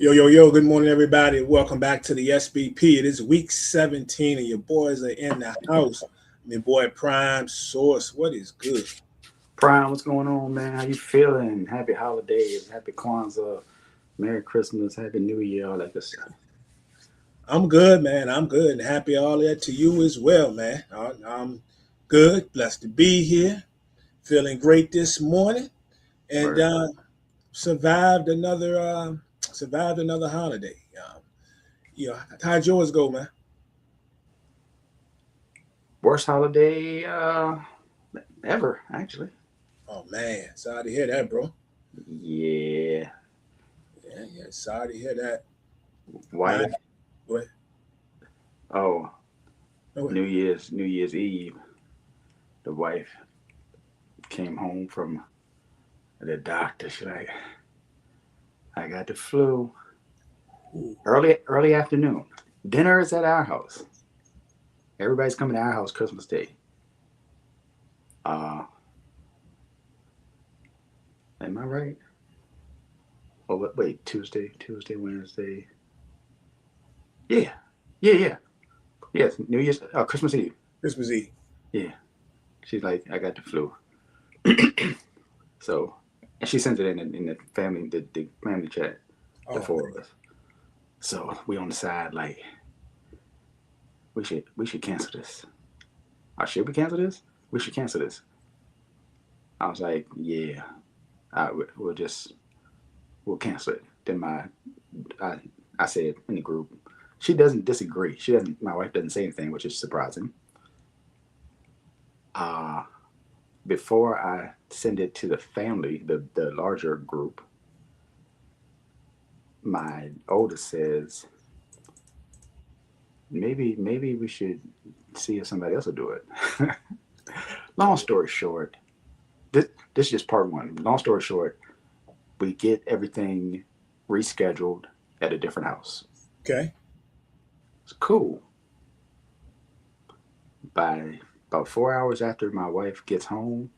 Yo, yo, yo, good morning, everybody. Welcome back to the SBP. It is week 17, and your boys are in the house. My boy Prime Source. What is good? Prime, what's going on, man? How you feeling? Happy holidays, happy Kwanzaa, Merry Christmas, Happy New Year, all that good stuff. I'm good, man. I'm good, and happy all that to you as well, man. I'm good, blessed to be here, feeling great this morning, and Word. survived another holiday. You know, how'd yours go, man? Worst holiday ever, actually. Oh man, sorry to hear that, bro. Yeah, Yeah, yeah, sorry to hear that. Mine, wife. what? Oh, What? New Year's Eve. The wife came home from the doctor. She's like, I got the flu. Ooh. Early afternoon. Dinner is at our house. Everybody's coming to our house Christmas Day. Uh, am I right? Oh, wait, Tuesday, Wednesday. Yeah, yeah. Yes, New Year's, Christmas Eve. Christmas Eve. Yeah, she's like, I got the flu. So, and she sent it in the family, the family chat, the Oh four of us. So we on the side like, we should cancel this. Should we cancel this? We should cancel this. I was like, yeah, we'll just we'll cancel it. Then I I said in the group, she doesn't disagree. She doesn't. My wife doesn't say anything, which is surprising. Uh, Before I send it to the family, the larger group, my oldest says maybe we should see if somebody else will do it. Long story short, this this is just part one. Long story short, we get everything rescheduled at a different house. okay. It's cool. By about 4 hours after my wife gets home,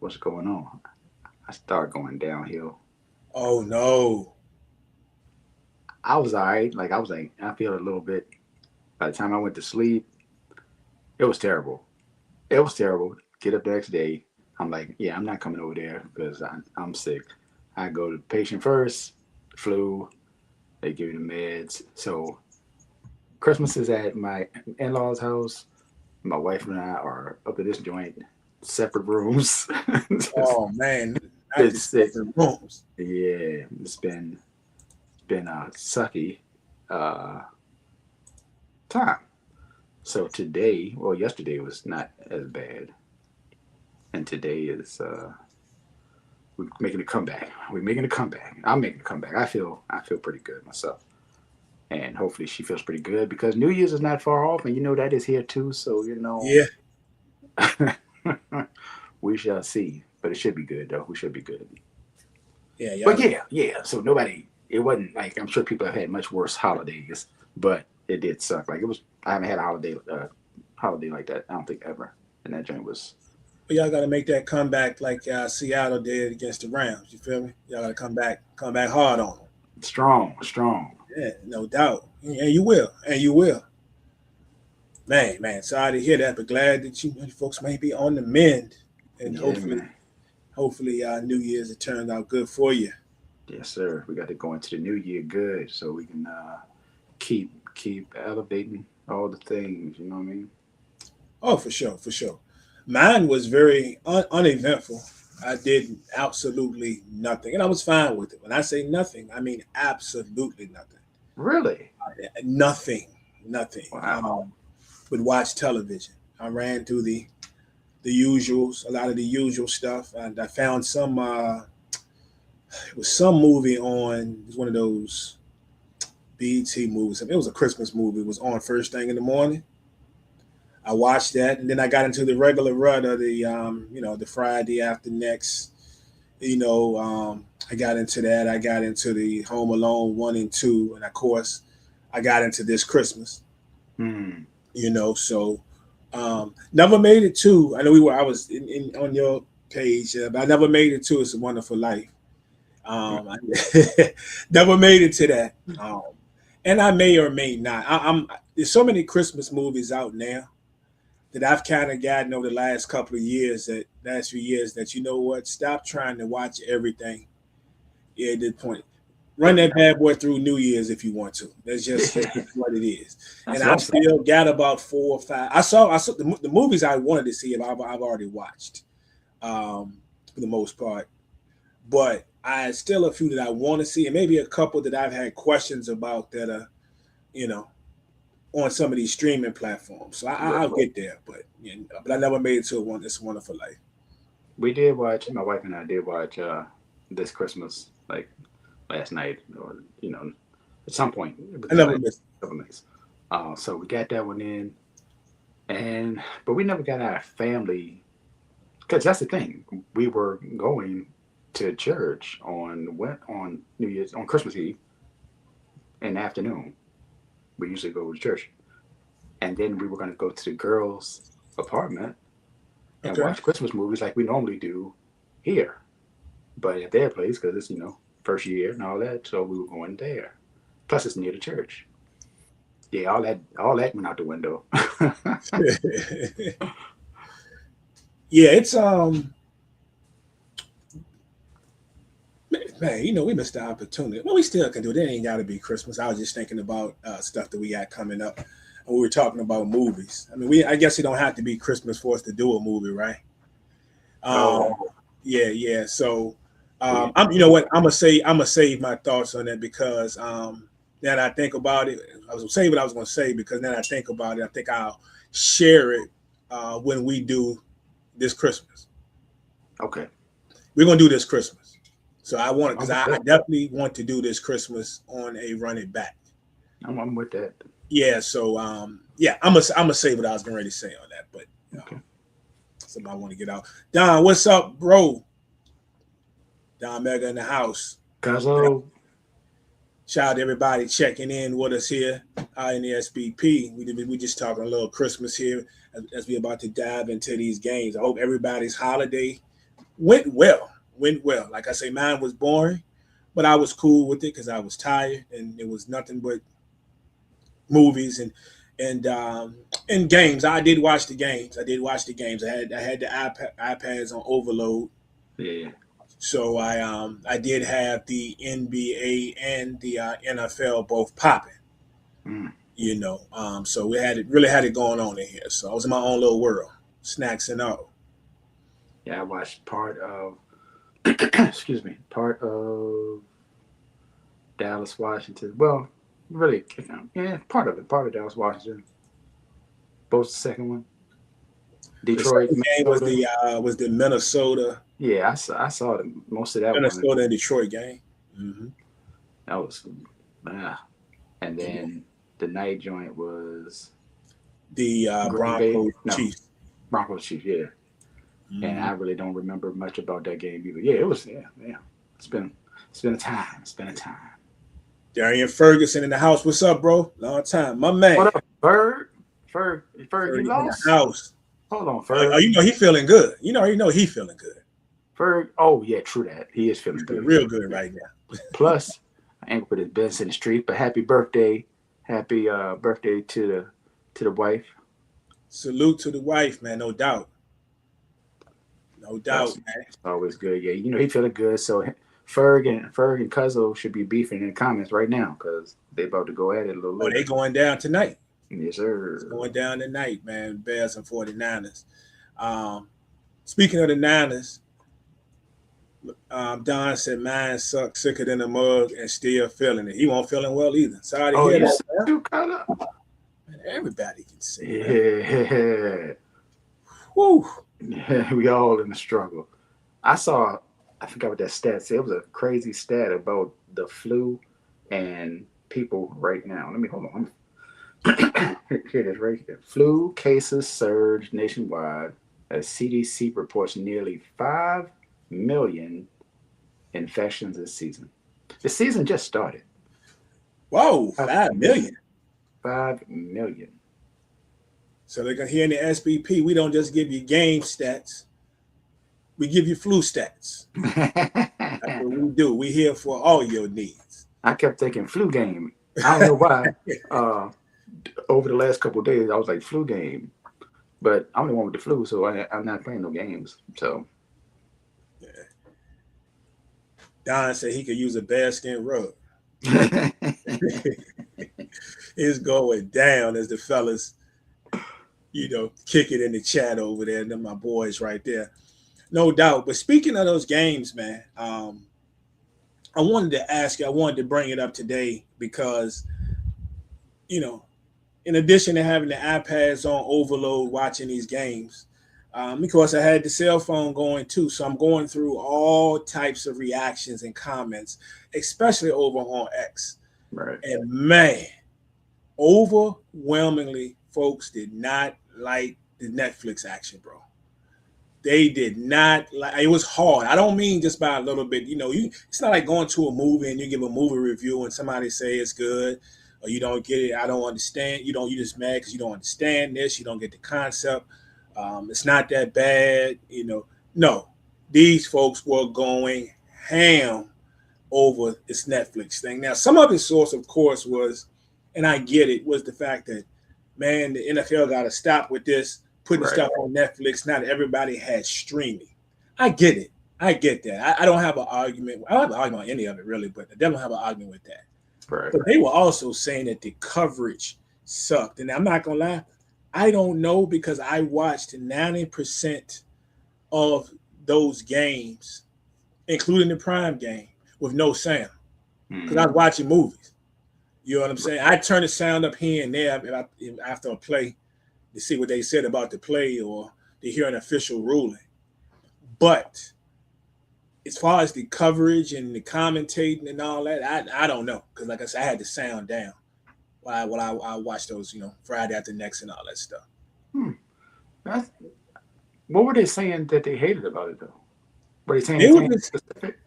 what's going on? I start going downhill. Oh no. I was all right. Like I was like, I feel a little bit. By the time I went to sleep, it was terrible. It was terrible. Get up the next day. I'm like, yeah, I'm not coming over there because I'm sick. I go to the patient first, flu. They give you the meds. So Christmas is at my in-laws' house. My wife and I are up at this joint, separate rooms. Oh man. Not the it's it, separate rooms. yeah, it's been a sucky uh, time. So today, well, yesterday was not as bad, and today is we're making a comeback. We're making a comeback. I'm making a comeback. I feel pretty good myself, and hopefully she feels pretty good because New Year's is not far off, and you know that is here too. So Yeah. we shall see. But it should be good though. We should be good. Yeah, But y'all. yeah. So nobody. It wasn't like I'm sure people have had much worse holidays, but it did suck. Like it was. I haven't had a holiday like that. I don't think ever. And that joint was But y'all gotta make that comeback like Seattle did against the Rams. You feel me? Y'all gotta come back hard on them. strong, strong. Yeah, no doubt. And you will. And you will. Man, man, sorry to hear that, but glad that you folks may be on the mend. And Yeah, man. hopefully New Year's it turned out good for you. Yes, sir. We got to go into the new year good, so we can keep elevating all the things. You know what I mean? Oh, for sure, for sure. Mine was very uneventful. I did absolutely nothing, and I was fine with it. When I say nothing, I mean absolutely nothing. Really? Nothing, nothing. Wow. Would watch television. I ran through the usuals, a lot of the usual stuff, and I found some. It was some movie on. It was one of those BT movies. It was a Christmas movie. It was on first thing in the morning. I watched that, and then I got into the regular rut of the Friday after next. I got into that. I got into the Home Alone 1 and 2, and of course, I got into this Christmas. Hmm. So never made it to. I know we were. I was on your page, but I never made it to. It's a Wonderful Life. I never made it to that. And I may or may not. There's so many Christmas movies out now that I've kind of gotten over the last couple of years, last few years, that you know what, stop trying to watch everything. Yeah, at this point, run that bad boy through New Year's if you want to. That's just what it is. That's And what I'm I've saying. still got about 4 or 5. I saw the movies I wanted to see. I've already watched, for the most part. But I still a few that I want to see, and maybe a couple that I've had questions about that are, you know, on some of these streaming platforms. So I'll get there, but I never made it to one. It's a Wonderful Life. We did watch. My wife and I did watch this Christmas, like last night, or at some point I within the never last missed. couple nights. So we got that one in, but we never got our family, because that's the thing. We were going to church on New Year's, on Christmas Eve in the afternoon. We usually go to church, and then we were going to go to the girls' apartment and Okay. watch Christmas movies like we normally do here, but at their place, because it's first year and all that. So we were going there. Plus, it's near the church. Yeah, all that went out the window. Yeah, it's man, we missed the opportunity. Well, we still can do it. It ain't got to be Christmas. I was just thinking about stuff that we got coming up, and we were talking about movies. I mean, I guess it don't have to be Christmas for us to do a movie, right? Um, Oh, yeah. So, we you know what? I'm gonna save my thoughts on that because now that I think about it, I was gonna say what I was gonna say because now that I think about it, I think I'll share it when we do this Christmas. okay. We're gonna do this Christmas. So I want it I'm because with I that. definitely want to do this Christmas on a run it back. I'm with that. Yeah. So yeah, I'm gonna say what I was getting ready to say on that, but Okay. something I want to get out. Don, what's up, bro? Don Mega in the house. Cuzzo, Shout out to everybody checking in with us here in the SBP. We just talking a little Christmas here as we about to dive into these games. I hope everybody's holiday went well. Went well. Like I say, mine was boring, but I was cool with it because I was tired and it was nothing but movies and games. I did watch the games. I had the iPads on overload, yeah. so I did have the NBA and the NFL both popping. Mm. So we really had it going on in here. So I was in my own little world, snacks and all. Yeah, I watched part of, excuse me, part of Dallas, Washington. Well, really, yeah, part of Dallas, Washington. Both the second one, The Detroit, second game was Minnesota. the Minnesota Yeah, I saw most of that one. Minnesota and Detroit game. Mm-hmm. That was, ah. And then the night joint was The Green Bay. Broncos No, Chiefs. Broncos Chiefs. Yeah, and Mm-hmm. I really don't remember much about that game either. Yeah, it was. Yeah. It's been a time. It's been a time. Darian Ferguson in the house. What's up, bro? Long time, my man. What up, Ferg? Ferg, you Ferg in the lost? house. Hold on, Ferg. He feeling good. He feeling good. Ferg. Oh yeah, true that. He is feeling He's feeling good. real good right now. Plus, I ain't gonna put his business in the street, but happy birthday to the wife. Salute to the wife, man. No doubt. No doubt, That's man. always good. Yeah, he feeling good. So Ferg and Cuzzo should be beefing in the comments right now because they about to go at it a little Oh, they later. going down tonight. Yes, It's sir. going down tonight, man. Bears and 49ers. Um, Speaking of the Niners, Don said mine sucked sicker than a mug and still feeling it. He won't feeling well either. Sorry to Oh, hear you that, said man. you color? Everybody can say that. Yeah. Woo. Yeah, we all in the struggle. I forgot what that stat said. It was a crazy stat about the flu and people right now. Let me hold on. Here it is right here. Flu cases surged nationwide as CDC reports nearly 5 million infections this season. The season just started. Whoa, 5 5 million. million. 5 million. So they're gonna hear in the SBP, we don't just give you game stats, we give you flu stats. That's what we do. We here for all your needs. I kept thinking flu game. I don't know why. Uh, Over the last couple of days, I was like flu game, but I'm the one with the flu, so I'm not playing no games. So Don said he could use a bearskin rug. It's going down as the fellas, kick it in the chat over there. And then my boys right there. No doubt. But speaking of those games, man, I wanted to ask you, I wanted to bring it up today because, in addition to having the iPads on overload watching these games, of course, I had the cell phone going too. So I'm going through all types of reactions and comments, especially over on X. right. And man, overwhelmingly, folks did not like the Netflix action, bro. They did not like. It was hard. I don't mean just by a little bit. It's not like going to a movie and you give a movie review and somebody say it's good or you don't get it. I don't understand. You just mad because you don't understand this. You don't get the concept. It's not that bad. No, these folks were going ham over this Netflix thing. Now, some of its source, of course, was, and I get it, was the fact that, man, the NFL got to stop with this, putting Right. stuff on Netflix. Not everybody had streaming. I get it. I get that. I don't have an argument. I don't have an argument on any of it, really, but I definitely have an argument with that. Right. But they were also saying that the coverage sucked. And I'm not going to lie, I don't know because I watched 90% of those games, including the prime game, with no sound because I was watching movies. You know what I'm saying? I turn the sound up here and there after a play to see what they said about the play or to hear an official ruling. But as far as the coverage and the commentating and all that, I don't know because, like I said, I had the sound down while I watched those, Friday After Next and all that stuff. That's, what were they saying that they hated about it though? Were they saying They were anything just, specific?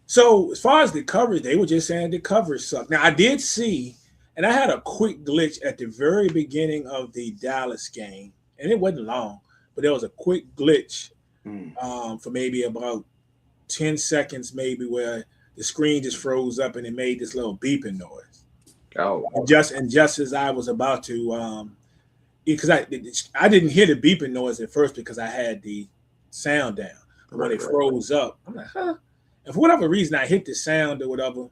so as far as the coverage, they were just saying the coverage sucked. Now I did see, and I had a quick glitch at the very beginning of the Dallas game, and it wasn't long, but there was a quick glitch for maybe about 10 seconds, maybe where the screen just froze up and it made this little beeping noise. Oh, And just as I was about to, because I didn't hear the beeping noise at first because I had the sound down. But when it froze up, I'm like, huh? And for whatever reason, I hit the sound or whatever,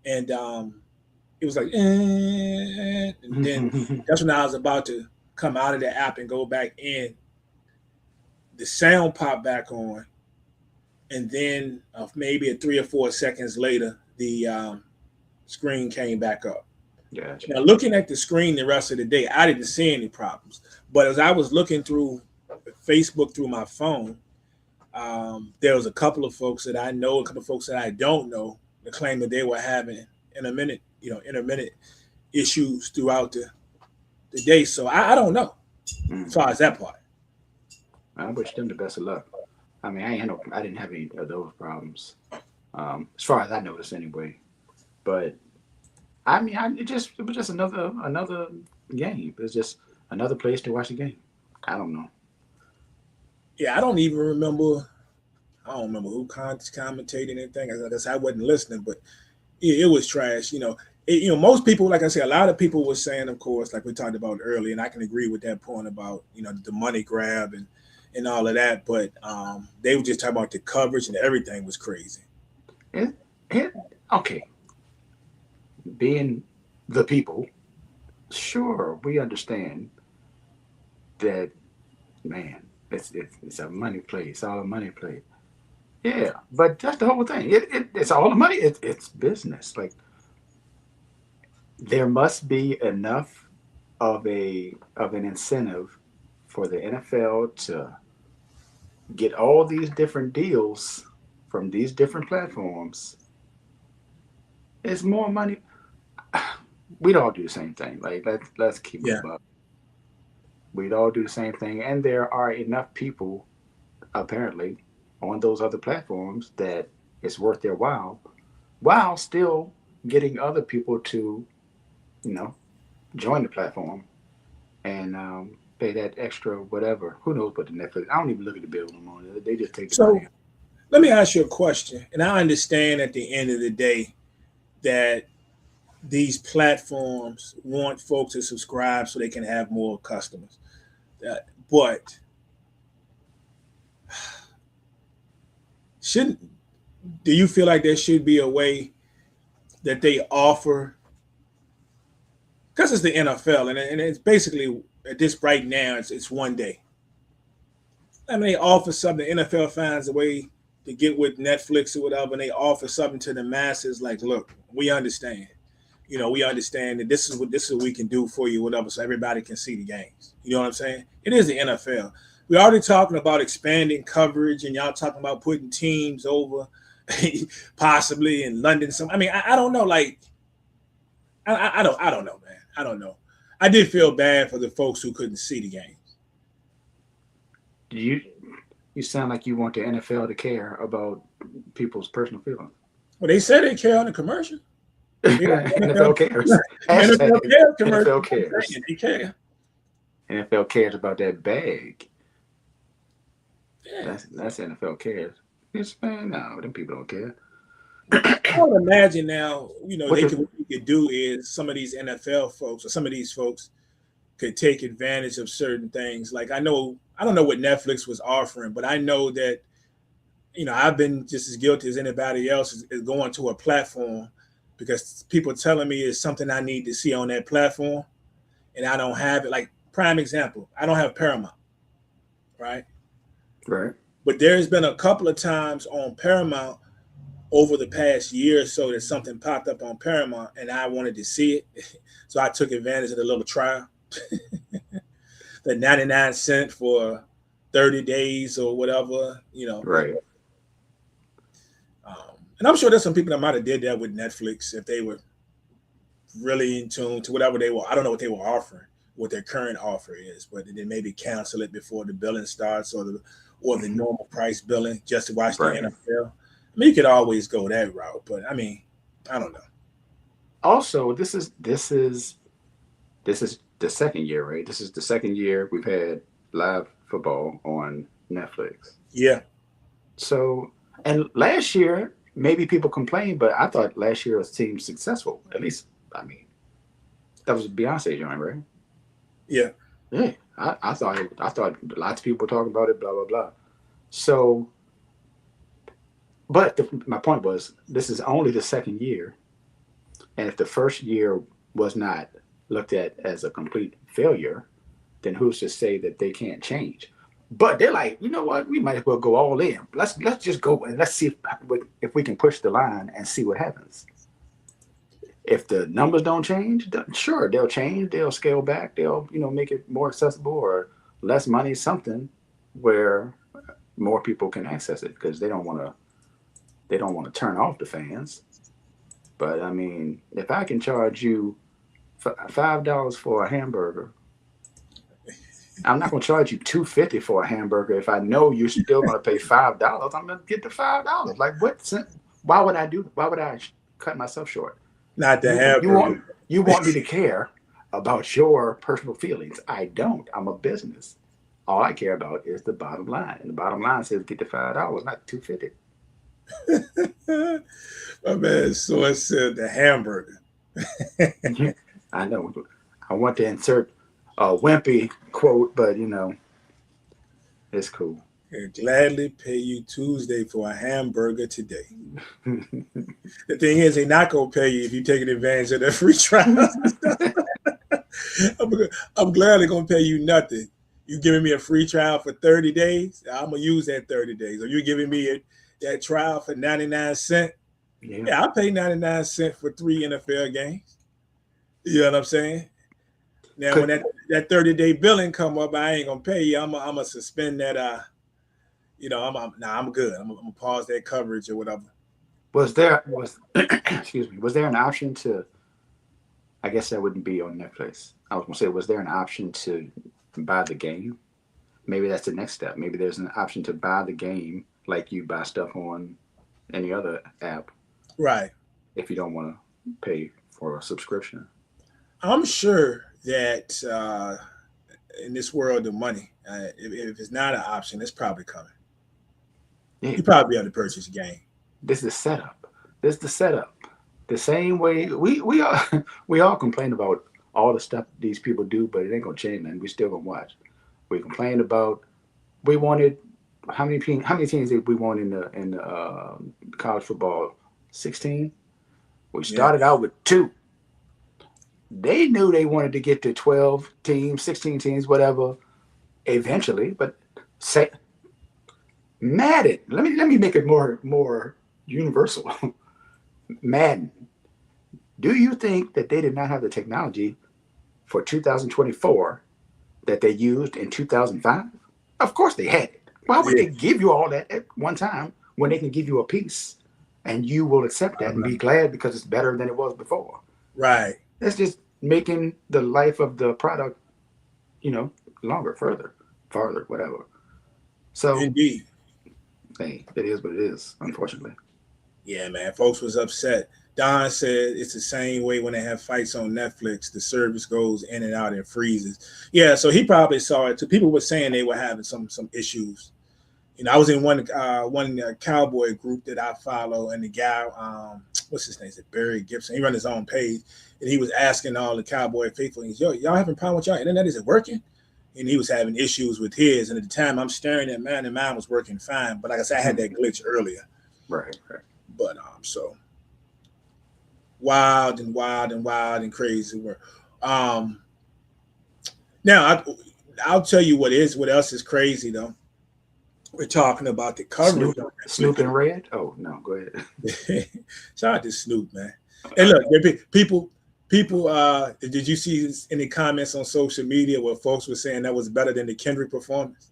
and it was like, and then that's when I was about to come out of the app and go back in. The sound popped back on, and then maybe 3 or 4 seconds later, the screen came back up. Gotcha. Now, looking at the screen the rest of the day, I didn't see any problems. But as I was looking through Facebook through my phone, there was a couple of folks that I know, a couple of folks that I don't know, that claimed that they were having intermittent issues throughout the day. So I don't know as far as that part. I wish them the best of luck. I mean, I didn't have any of those problems, as far as I noticed anyway. But I mean, it was just another game. It was just another place to watch the game. I don't know. Yeah, I don't even remember. I don't remember who commentated anything. I guess I wasn't listening, but it was trash. Most people, like I said, a lot of people were saying, of course, like we talked about earlier, and I can agree with that point about the money grab and all of that. But they were just talking about the coverage and everything was crazy. Okay, being the people, sure, we understand that. Man, it's a money play. It's all a money play. Yeah, but that's the whole thing. It's all the money. It's business. Like there must be enough of an incentive for the NFL to get all these different deals from these different platforms. It's more money. We'd all do the same thing. Like let's keep it up. We'd all do the same thing, and there are enough people apparently on those other platforms that it's worth their while still getting other people to join the platform and pay that extra whatever. Who knows what the Netflix? I don't even look at the bill no more. They just take the money. let me ask you a question. And I understand at the end of the day that these platforms want folks to subscribe so they can have more customers. But shouldn't do you feel like there should be a way that they offer, because it's the NFL and it's basically at this right now it's one day. I mean, they offer something. The NFL finds a way to get with Netflix or whatever, and they offer something to the masses. Like, look, we understand. We understand that this is what we can do for you, whatever, so everybody can see the games. You know what I'm saying? It is the NFL. We're already talking about expanding coverage, and y'all talking about putting teams over, possibly in London. I mean, I don't know. Like, I don't know, man. I don't know. I did feel bad for the folks who couldn't see the games. You sound like you want the NFL to care about people's personal feelings. Well, they said they care on the commercial. NFL cares. NFL cares. Commercial. NFL cares. They care. NFL cares about that bag. Yeah. That's NFL cares. It's, man, no, them people don't care. I would imagine now, what we could do is some of these NFL folks or some of these folks could take advantage of certain things. Like I don't know what Netflix was offering, but I know that, I've been just as guilty as anybody else is going to a platform because people telling me it's something I need to see on that platform and I don't have it. Like prime example, I don't have Paramount, right? Right. But there's been a couple of times on Paramount over the past year or so that something popped up on Paramount and I wanted to see it. So I took advantage of the little trial. The 99 cents for 30 days or whatever, Right. And I'm sure there's some people that might have did that with Netflix if they were really in tune to whatever they were. I don't know what they were offering, what their current offer is, but then maybe cancel it before the billing starts or the normal price billing just to watch the NFL. I mean, you could always go that route, but I mean, I don't know. Also, this is the second year, right? This is the second year we've had live football on Netflix. Yeah. So, and last year, maybe people complained, but I thought last year seemed successful. At least, I mean, that was Beyonce joint, right? Yeah. Yeah. I thought lots of people were talking about it, blah, blah, blah. So, but my point was, this is only the second year. And if the first year was not looked at as a complete failure, then who's to say that they can't change? But they're like, you know what? We might as well go all in. Let's just go and let's see if we can push the line and see what happens. If the numbers don't change, sure, they'll change. They'll scale back. They'll make it more accessible or less money, something where more people can access it because they don't want to turn off the fans. But I mean, if I can charge you $5 for a hamburger, I'm not going to charge you $2.50 for a hamburger if I know you're still going to pay $5. I'm going to get the $5. Like what? Why would I cut myself short? Not the hamburger. You want me to care about your personal feelings? I don't. I'm a business. All I care about is the bottom line, and the bottom line says get the $5, not $2.50. My man Source said the hamburger. I know. I want to insert a wimpy quote, but it's cool. I'd gladly pay you Tuesday for a hamburger today. The thing is, they're not going to pay you if you're taking advantage of that free trial. I'm gladly going to pay you nothing. You giving me a free trial for 30 days? I'm going to use that 30 days. Or you giving me that trial for 99 cents? Yeah, I'll pay 99 cents for 3 NFL games. You know what I'm saying? Now, when that 30-day billing come up, I ain't going to pay you. I'm going to suspend that. I'm good. I'm going to pause that coverage or whatever. Was there an option to, I guess that wouldn't be on Netflix. I was going to say, was there an option to buy the game? Maybe that's the next step. Maybe there's an option to buy the game like you buy stuff on any other app. Right. If you don't want to pay for a subscription. I'm sure that in this world of money, if it's not an option, it's probably coming. Yeah. He probably be able to purchase a game. This is the setup. This is the setup. The same way we all we all complain about all the stuff these people do, but it ain't gonna change nothing. We still gonna watch. We complained about we wanted how many teams did we want in the college football? 16. We Yeah. started out with 2. They knew they wanted to get to 12 teams, 16 teams, whatever, eventually. But say Madden. Let me make it more universal. Madden. Do you think that they did not have the technology for 2024 that they used in 2005? Of course they had it. Why would Yeah. they give you all that at one time when they can give you a piece and you will accept that and be glad because it's better than it was before? Right. That's just making the life of the product, longer, farther, whatever. So, Indeed. hey, it is what it is, unfortunately. Yeah, man. Folks was upset. Don said it's the same way when they have fights on Netflix. The service goes in and out and freezes. Yeah, so he probably saw it too. People were saying they were having some issues. I was in one cowboy group that I follow, and the guy, what's his name? Is it Barry Gibson? He run his own page, and he was asking all the cowboy faithful, "Yo, y'all having a problem with y'all internet? Is it working?" And he was having issues with his. And at the time, I'm staring at mine, and mine was working fine. But like I said, I had that glitch earlier. Right. But so wild and crazy. Um, now I'll tell you what else is crazy though. We're talking about the coverage. Snoop and Red? Oh, no, go ahead. Shout out to Snoop, man. And look, people, did you see any comments on social media where folks were saying that was better than the Kendrick performance?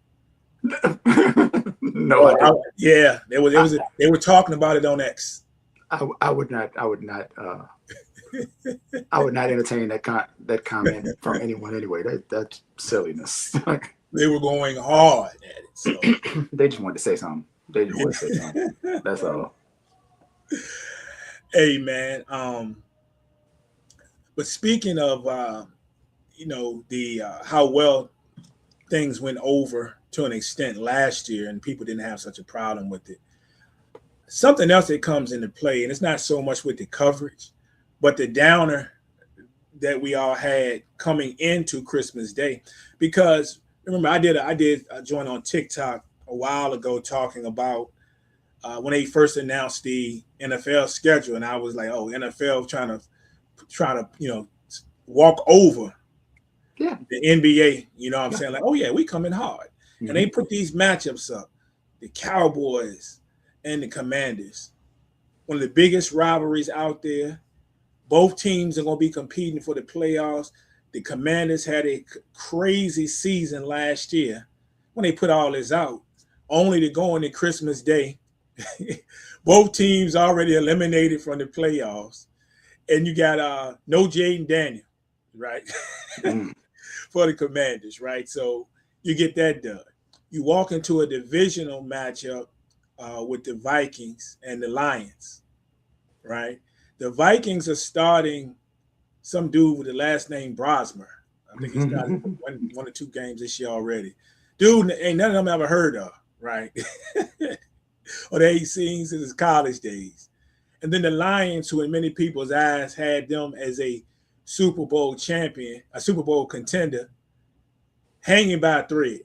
No, I didn't. Yeah, they were talking about it on X. I would not entertain that comment from anyone anyway. That's silliness. They were going hard at it. So. They just wanted to say something. That's all. Hey, man. But speaking of, the how well things went over to an extent last year, and people didn't have such a problem with it. Something else that comes into play, and it's not so much with the coverage, but the downer that we all had coming into Christmas Day, because remember, I did a joint on TikTok a while ago talking about when they first announced the NFL schedule, and I was like, "Oh, NFL trying to walk over the NBA." You know what I'm saying? Like, "Oh yeah, we coming hard," and they put these matchups up: the Cowboys and the Commanders, one of the biggest rivalries out there. Both teams are going to be competing for the playoffs. The Commanders had a crazy season last year when they put all this out, only to go into Christmas Day. Both teams already eliminated from the playoffs. And you got no Jaden Daniel, right? For the Commanders, right? So you get that done. You walk into a divisional matchup with the Vikings and the Lions, right? The Vikings are starting some dude with the last name Brosmer. I think he started one or two games this year already. Dude, ain't none of them ever heard of, right? Or they ain't seen since his college days. And then the Lions, who in many people's eyes had them as a Super Bowl champion, a Super Bowl contender, hanging by a thread.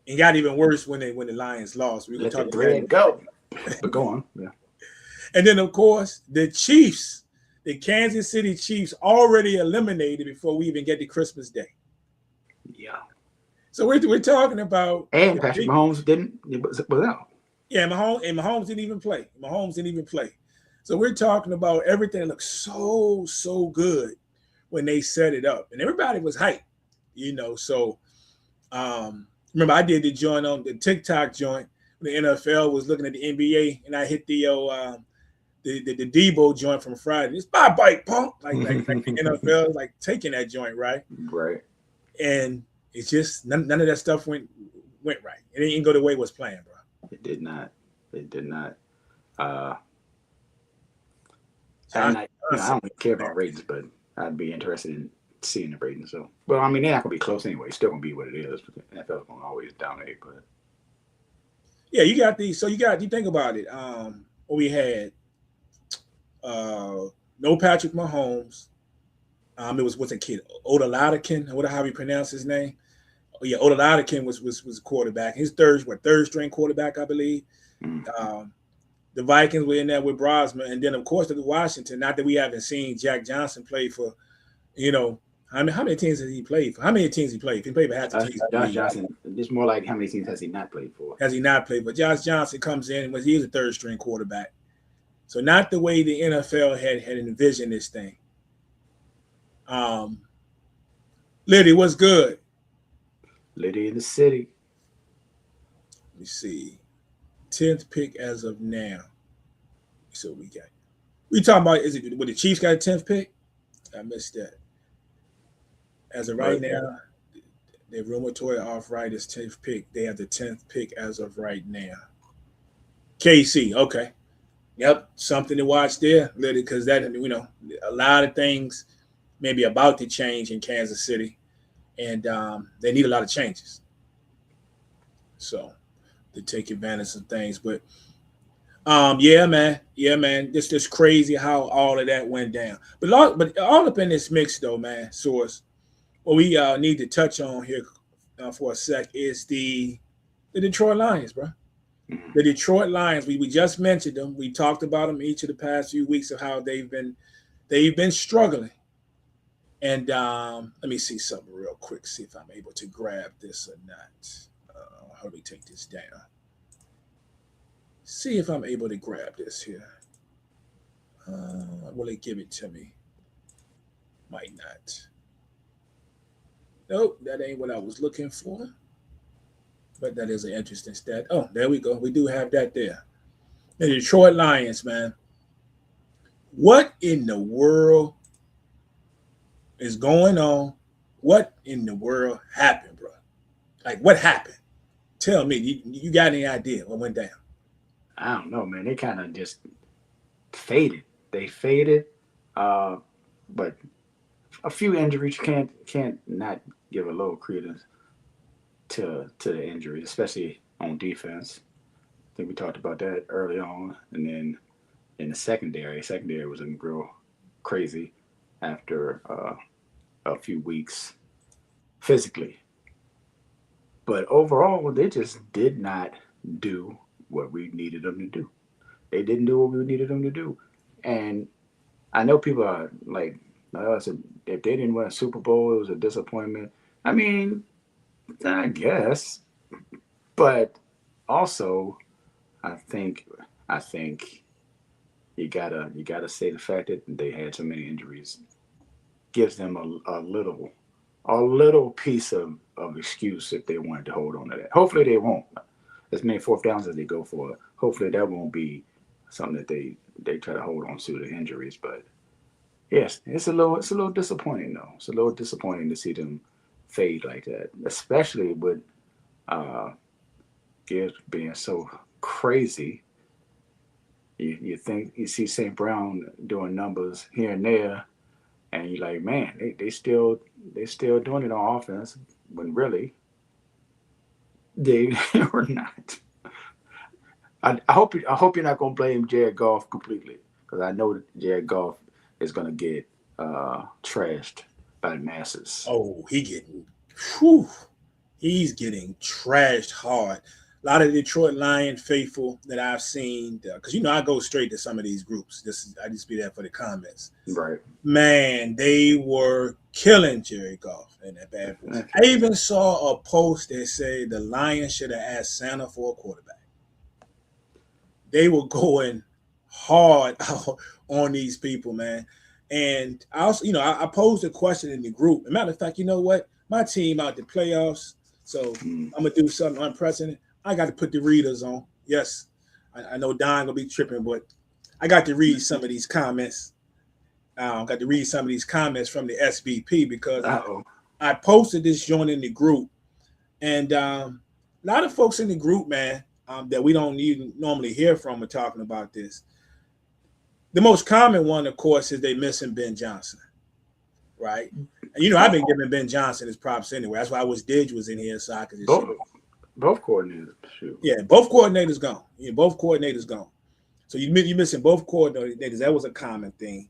It got even worse when the Lions lost. We're gonna Let talk the about thread that. go. But go on. Yeah. And then, of course, the Chiefs, the Kansas City Chiefs, already eliminated before we even get to Christmas Day. Yeah. So we're talking about. And Patrick Mahomes was out. Yeah, Mahomes didn't even play. So we're talking about everything that looks so good when they set it up, and everybody was hyped, So remember, I did the joint on the TikTok joint when the NFL was looking at the NBA, and I hit the Debo joint from Friday. It's my bike, punk. Like the NFL is like taking that joint, right? Right. And it's just none of that stuff went right. It didn't go the way it was planned, bro. It did not. I don't care about ratings, but I'd be interested in seeing the ratings. So, well, I mean, they're not gonna be close anyway. It's still gonna be what it is. But the NFL is gonna always dominate. But Yeah, you got these. So you think about it. What we had, no Patrick Mahomes. It was what's a kid, Odoladakin, what how we pronounce his name? Oh yeah, Odoladakin was a quarterback. His third string quarterback, I believe. Mm. Um, the Vikings were in there with Brosman, and then of course the Washington. Not that we haven't seen Jack Johnson play for, you know, how many teams has he played for? How many teams he played? He played for half the teams, I Josh believe. Johnson. It's more like how many teams has he not played for? Has he not played? But Josh Johnson comes in and he was a third string quarterback. So not the way the NFL had envisioned this thing. Um, Liddy, what's good? Liddy in the city. Let me see. 10th pick as of now. So we got. We talking about is it with the Chiefs got a 10th pick? I missed that. As of right now, the rheumatoid arthritis 10th pick. They have the 10th pick as of right now. KC, okay. Yep, something to watch there, Liddy, because that a lot of things maybe about to change in Kansas City, and they need a lot of changes. So to take advantage of things, but yeah, man. Just crazy how all of that went down. But all up in this mix, though, man. Source. What we need to touch on here for a sec is the Detroit Lions, bro. Mm-hmm. The Detroit Lions. We just mentioned them. We talked about them each of the past few weeks of how they've been struggling. And let me see something real quick. See if I'm able to grab this or not. How do we take this down? See if I'm able to grab this here. Will it give it to me? Might not. Nope, that ain't what I was looking for. But that is an interesting stat. Oh, there we go. We do have that there. The Detroit Lions, man. What in the world is going on? What in the world happened, bro? Like, what happened? Tell me. You got any idea what went down? I don't know, man. They kind of just faded. They faded, but a few injuries can't not give a little credence to the injuries, especially on defense. I think we talked about that early on, and then in the secondary was real crazy after a few weeks physically. But overall, they just did not do what we needed them to do. They didn't do what we needed them to do. And I know people are like, oh, if they didn't win a Super Bowl, it was a disappointment. I mean, I guess, but also, I think I think you gotta say the fact that they had so many injuries gives them a little piece of excuse if they wanted to hold on to that. Hopefully they won't. As many fourth downs as they go for, hopefully that won't be something that they try to hold on to the injuries. But yes, it's a little disappointing though. It's a little disappointing to see them fade like that, especially with uh, Gibbs being so crazy. You think you see St. Brown doing numbers here and there, and you're like, man, they still doing it on offense when really they were not. I hope you're not gonna blame Jared Goff completely because I know that Jared Goff is gonna get trashed by the masses. Oh, whew, he's getting trashed hard. A lot of Detroit Lion faithful that I've seen, because I go straight to some of these groups. I just be there for the comments. Right. Man, they were killing Jerry Goff in that bad boy. I even saw a post that said the Lions should have asked Santa for a quarterback. They were going hard on these people, man. And I also, I posed a question in the group. As a matter of fact, you know what? My team out the playoffs, so I'm gonna do something unprecedented. I got to put the readers on. Yes, I know Don gonna be tripping, but I got to read some of these comments. Got to read some of these comments from the SVP because I posted this joint in the group, and a lot of folks in the group, man, that we don't even normally hear from are talking about this. The most common one, of course, is they missing Ben Johnson, right? And I've been giving Ben Johnson his props anyway. That's why I wish Didge was in here so I could just Both coordinators. Shoot. Yeah, both coordinators gone. Yeah, both coordinators gone. So you missing both coordinators. That was a common thing.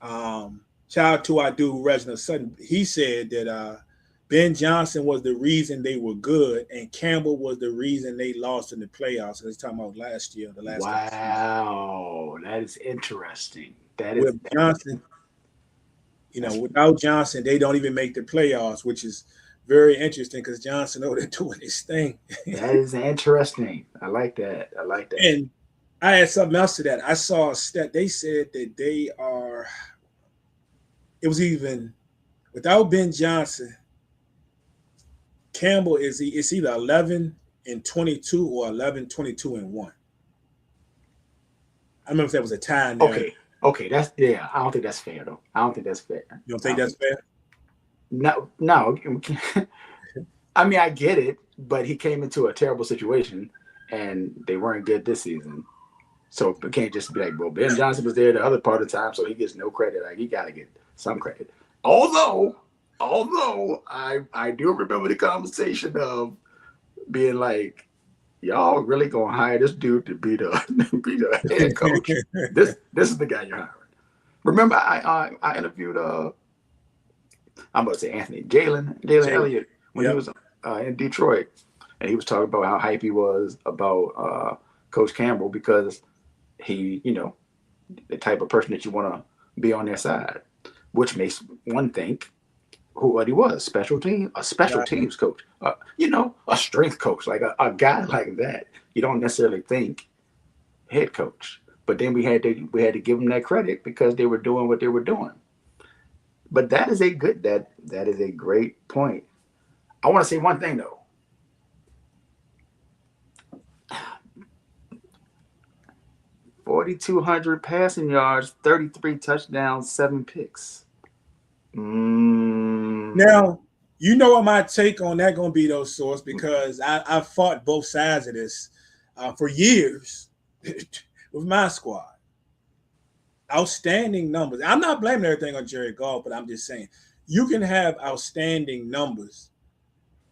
Shout out to our dude Reginald Sutton. He said that Ben Johnson was the reason they were good, and Campbell was the reason they lost in the playoffs. He's talking about last year, the last couple seasons. Wow, that is interesting. With Johnson, without Johnson, they don't even make the playoffs, which is very interesting because Johnson over there doing his thing. That is interesting. I like that. And I had something else to that. I saw a stat. They said that they are. It was even without Ben Johnson. Campbell it's either 11-22 or 11-22-1. I remember if that was a tie. Okay, I don't think that's fair though. I don't think that's fair. You don't think that's fair? No. I mean, I get it, but he came into a terrible situation, and they weren't good this season. So it can't just be like, well, Ben Johnson was there the other part of the time, so he gets no credit. Like, he got to get some credit. Although I do remember the conversation of being like, y'all really gonna hire this dude to be the head coach? This is the guy you're hiring. Remember, I interviewed I'm about to say Jalen Elliott when he was in Detroit, and he was talking about how hype he was about Coach Campbell because he, the type of person that you want to be on their side, which makes one think what he was, a special teams coach, a strength coach, like a guy like that. You don't necessarily think head coach, but then we had to give them that credit because they were doing what they were doing. But that is a great point. I want to say one thing though. 4,200 passing yards, 33 touchdowns, 7 picks. Now, you know what my take on that going to be, though, Source, because I fought both sides of this for years with my squad. Outstanding numbers. I'm not blaming everything on Jared Goff, but I'm just saying you can have outstanding numbers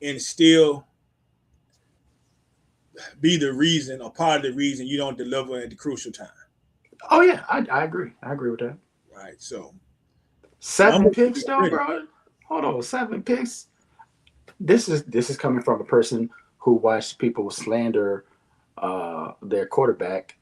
and still be the reason or part of the reason you don't deliver at the crucial time. Oh, yeah, I agree. I agree with that. Right, so. 7 picks, though, bro. Hold on, 7 picks. This is coming from a person who watched people slander their quarterback,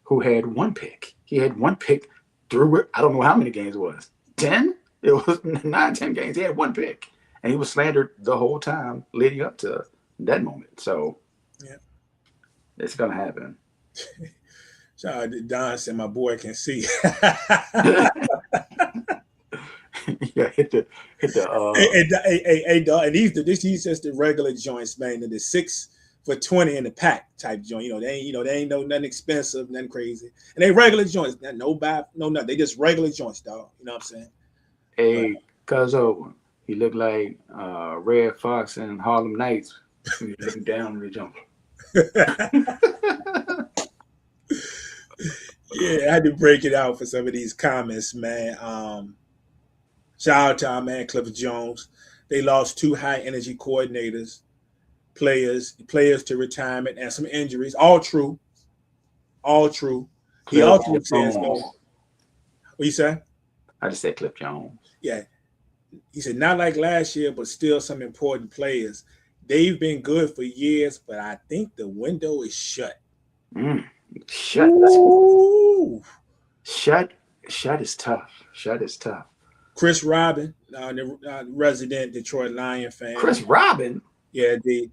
who had 1 pick. He had 1 pick through. I don't know how many games it was. 10? It was 9-10 games. He had 1 pick, and he was slandered the whole time leading up to that moment. So, yeah, it's gonna happen. Shout out to Don said my boy can see. Yeah, hit the and these just the regular joints, man. The 6 for $20 in the pack type joint. They ain't nothing expensive, nothing crazy. And they regular joints. No nothing. They just regular joints, dog. You know what I'm saying? Hey, Cuzzo, he looked like Red Fox and Harlem Nights. He looking down the jump. Yeah, I had to break it out for some of these comments, man. Shout out to our man Cliff Jones. They lost 2 high energy coordinators, players to retirement, and some injuries. All true. He also says, what you say? I just said Cliff Jones. Yeah. He said, not like last year, but still some important players. They've been good for years, but I think the window is shut. Shut is tough. Shut is tough. Chris Robin, the resident Detroit Lion fan. Chris Robin? Yeah, he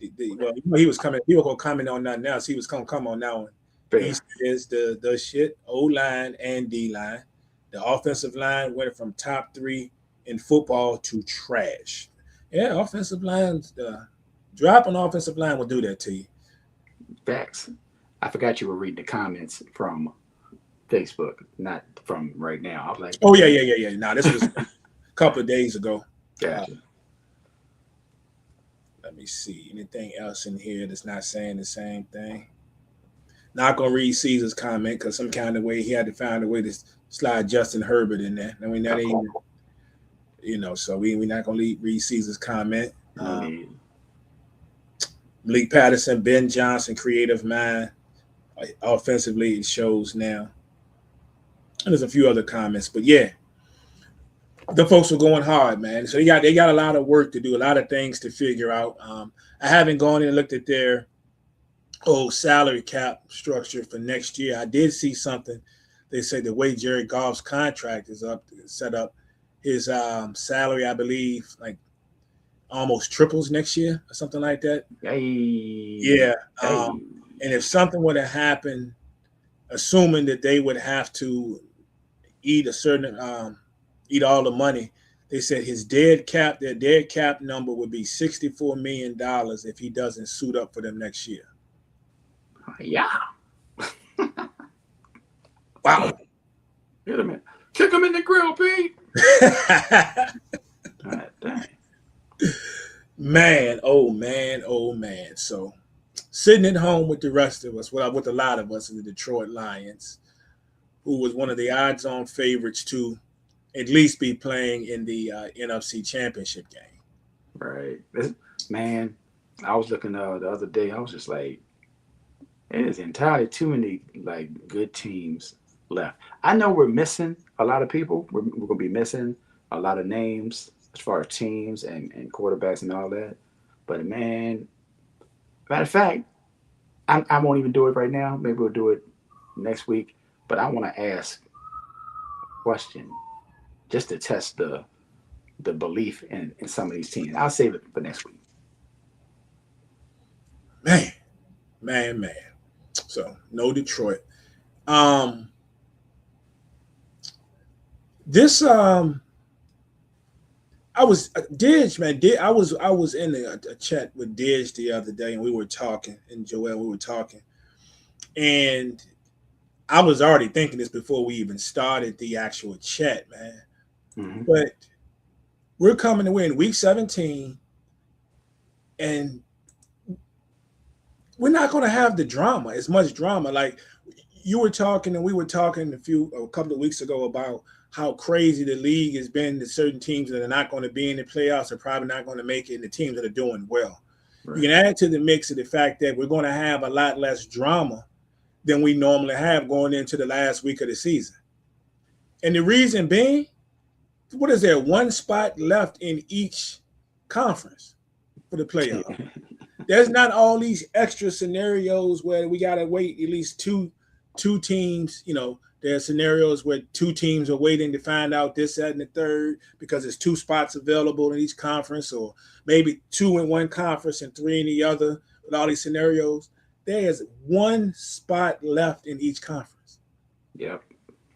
was coming. He was going to comment on nothing else. He was going to come on that one. Fair. He says the shit O-line and D-line. The offensive line went from top 3 in football to trash. Yeah, offensive lines, drop on offensive line will do that to you. Facts. I forgot you were reading the comments from Facebook, not from right now. I was like, oh, yeah. No, this was a couple of days ago. Gotcha. Let me see. Anything else in here that's not saying the same thing? Not going to read Caesar's comment because some kind of way he had to find a way to slide Justin Herbert in there. I mean, that ain't, so we're not going to read Caesar's comment. Malik Patterson, Ben Johnson, creative mind. Offensively, it shows now. And there's a few other comments, but yeah, the folks were going hard, man. So they got a lot of work to do, a lot of things to figure out. I haven't gone in and looked at their whole salary cap structure for next year. I did see something. They said the way Jared Goff's contract is set up, his salary, I believe, like almost triples next year or something like that. Hey, Yeah. hey. And if something were to happen, assuming that they would have to eat eat all the money, they said their dead cap number would be $64 million if he doesn't suit up for them next year. Yeah. Wow. Hit him in. Kick him in the grill, Pete. God dang. Man, oh man, oh man. So sitting at home with the rest of us, with a lot of us in the Detroit Lions, who was one of the odds-on favorites to at least be playing in the NFC Championship game. Right. Man, I was looking the other day. I was just like, there's entirely too many like good teams left. I know we're missing a lot of people. We're going to be missing a lot of names as far as teams and quarterbacks and all that. But man, matter of fact, I won't even do it right now. Maybe we'll do it next week. But I want to ask a question just to test the belief in some of these teams. I'll save it for next week. Man. So no Detroit. This I was Didge, man. I was in a chat with Didge the other day, and we were talking, and Joel, we were talking, and I was already thinking this before we even started the actual chat, man. Mm-hmm. But we're coming to win week 17, and we're not going to have the drama, as much drama. Like you were talking, and we were talking a couple of weeks ago about how crazy the league has been. To certain teams that are not going to be in the playoffs are probably not going to make it, and the teams that are doing well. Right. You can add to the mix of the fact that we're going to have a lot less drama than we normally have going into the last week of the season. And the reason being, what is there? One spot left in each conference for the playoff. There's not all these extra scenarios where we got to wait at least two teams. You know, there are scenarios where two teams are waiting to find out this, that, and the third because there's two spots available in each conference, or maybe two in one conference and three in the other. With all these scenarios, there's one spot left in each conference. Yep.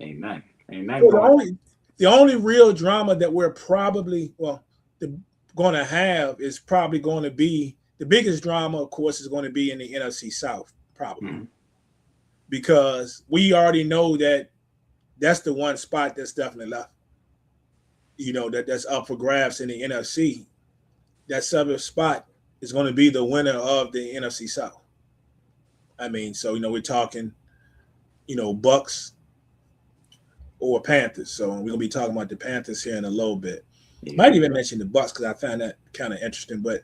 Amen. Amen. So the only real drama that we're probably going to have is probably going to be the biggest drama, of course, is going to be in the NFC South, probably. Mm-hmm. Because we already know that that's the one spot that's definitely left. You know, that's up for grabs in the NFC. That seventh spot is going to be the winner of the NFC South. I mean, so, we're talking, Bucks or Panthers. So we're going to be talking about the Panthers here in a little bit. Yeah. Might even mention the Bucks because I found that kind of interesting. But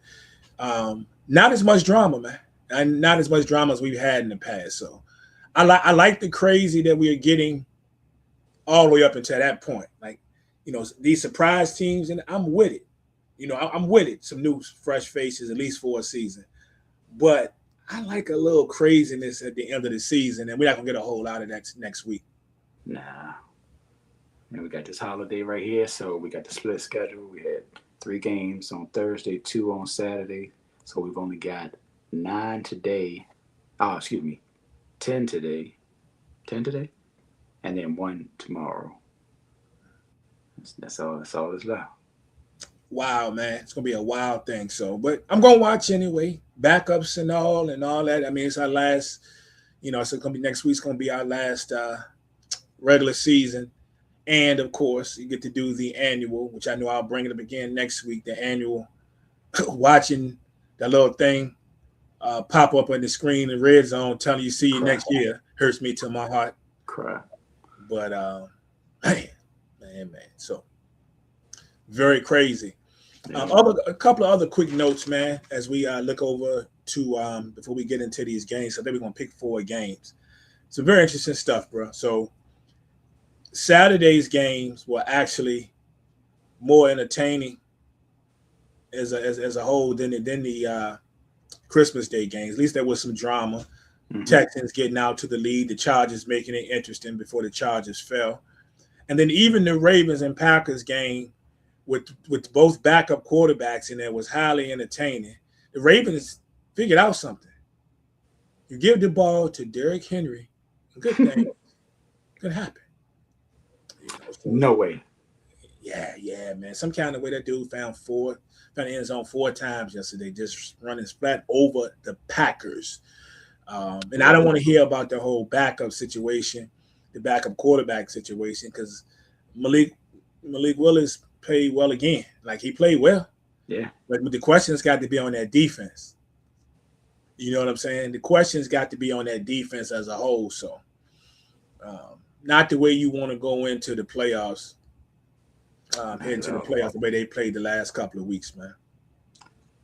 not as much drama, man. And not as much drama as we've had in the past. So I like the crazy that we are getting all the way up until that point. Like, these surprise teams, and I'm with it. I'm with it. Some new, fresh faces, at least for a season. But I like a little craziness at the end of the season, and we're not going to get a whole lot of that next week. Nah. And we got this holiday right here, so we got the split schedule. We had 3 games on Thursday, 2 on Saturday. So we've only got 9 today. 10 today. 10 today? And then 1 tomorrow. That's all that's left. Wow, man. It's going to be a wild thing. So, but I'm going to watch anyway. Backups and all that. I mean, it's our last, so it's going to be next week's going to be our last regular season. And, of course, you get to do the annual, which I know I'll bring it up again next week, the annual. Watching that little thing pop up on the screen in red zone telling you see you next year hurts me to my heart. Cry. But, man. So, very crazy. A couple of other quick notes, man, as we look over to before we get into these games. So then we're gonna pick 4 games. So very interesting stuff, bro. So Saturday's games were actually more entertaining as a whole than the Christmas Day games. At least there was some drama. Mm-hmm. Texans getting out to the lead, the Chargers making it interesting before the Chargers fell. And then even the Ravens and Packers game with both backup quarterbacks in there was highly entertaining. The Ravens figured out something. You give the ball to Derrick Henry, good thing could happen. No way. Yeah, man. Some kind of way that dude found the end zone 4 times yesterday, just running flat over the Packers. And I don't want to hear about the whole backup situation, the backup quarterback situation, because Malik Willis played well again. Like, he played well. Yeah. But the question's got to be on that defense. You know what I'm saying? The question's got to be on that defense as a whole. So, not the way you want to go into the playoffs, heading to the playoffs the way they played the last couple of weeks, man.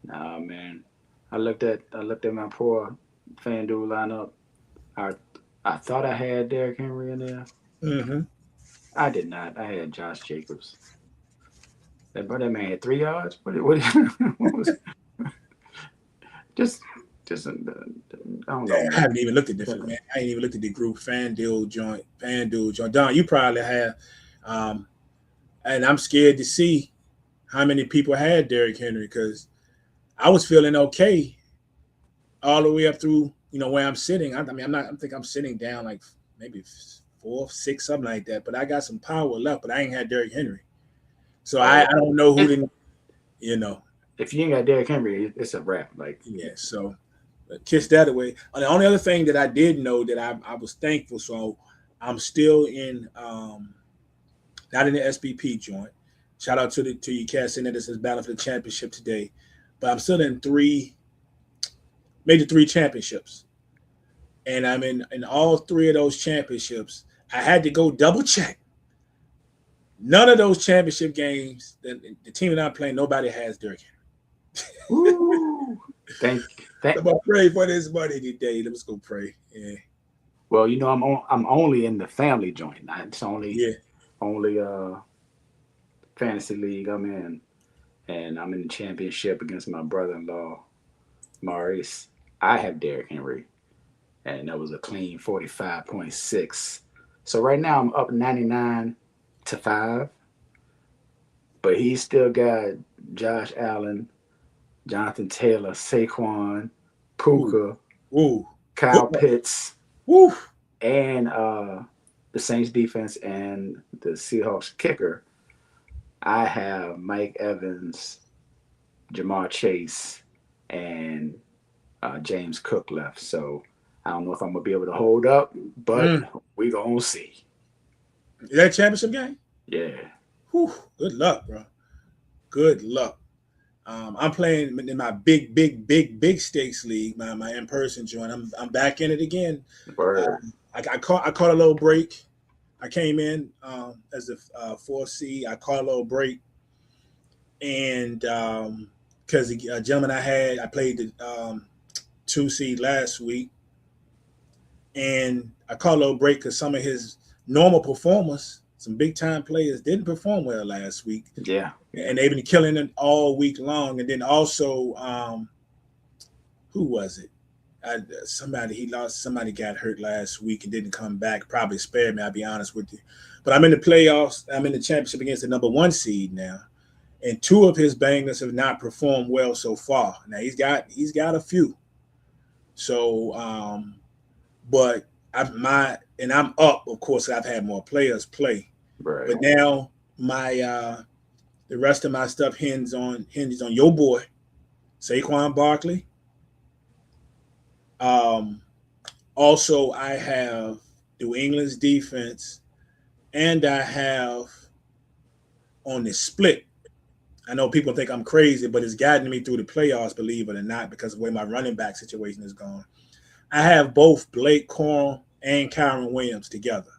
Nah, man. I looked at my poor FanDuel lineup. I thought I had Derrick Henry in there. Mm-hmm. I did not. I had Josh Jacobs. That man had 3 yards. What was it? Just I don't know. I haven't even looked at this, man. I ain't even looked at the group FanDuel joint. Don, you probably have. And I'm scared to see how many people had Derrick Henry, because I was feeling okay all the way up through, where I'm sitting. I think I'm sitting down like maybe 4, 6, something like that. But I got some power left, but I ain't had Derrick Henry. So I don't know who didn't, If you ain't got Derrick Henry, it's a wrap. Like, yeah, so kiss that away. The only other thing that I did know that I was thankful, so I'm still in not in the SBP joint. Shout out to you cats in there. This is battle for the championship today. But I'm still in 3 championships. And I'm in all 3 of those championships. I had to go double check. None of those championship games, the team that I'm playing, nobody has Derrick Henry. Woo. Thank I'm gonna pray for this money today. Let's go pray. Yeah. Well, I'm only in the family joint. It's only fantasy league I'm in, and I'm in the championship against my brother-in-law, Maurice. I have Derrick Henry, and that was a clean 45.6. So right now I'm up 99-5, but he's still got Josh Allen, Jonathan Taylor, Saquon, Puka, Kyle Pitts, and the Saints defense and the Seahawks kicker. I have Mike Evans, Jamar Chase, and James Cook left. So I don't know if I'm going to be able to hold up, but we going to see. Is that a championship game? Yeah. Whew. Good luck, bro. Good luck. I'm playing in my big stakes league, my in-person joint. I'm back in it again. I caught a little break. I came in as a 4 seed. I caught a little break, and because the gentleman I played the 2 seed last week, and I caught a little break because some of his normal performers, some big time players, didn't perform well last week. Yeah, and they've been killing it all week long. And then also, who was it? Somebody got hurt last week and didn't come back. Probably spared me, I'll be honest with you. But I'm in the playoffs. I'm in the championship against the number 1 seed now. And 2 of his bangers have not performed well so far. Now he's got a few. So, but I'm up, of course. I've had more players play. Right. But now my the rest of my stuff hinges on your boy, Saquon Barkley. Also, I have New England's defense, and I have on the split. I know people think I'm crazy, but it's gotten me through the playoffs, believe it or not, because of the way my running back situation is going. I have both Blake Corum and Kyron Williams together.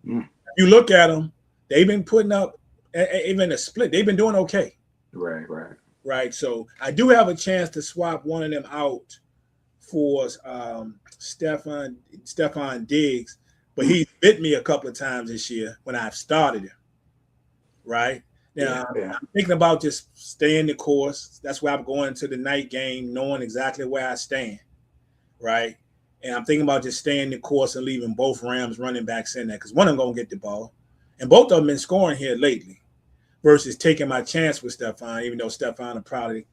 If you look at them, they've been putting up, even a split, they've been doing okay. Right. Right. So I do have a chance to swap one of them out for Stephon Diggs, but he bit me a couple of times this year when I've started him. Right now, Yeah. I'm thinking about just staying the course. That's why I'm going to the night game, knowing exactly where I stand. Right, and I'm thinking about just staying the course and leaving both Rams running backs in there because one of them gonna get the ball, and both of them been scoring here lately. Versus taking my chance with Stephon, even though Stephon will probably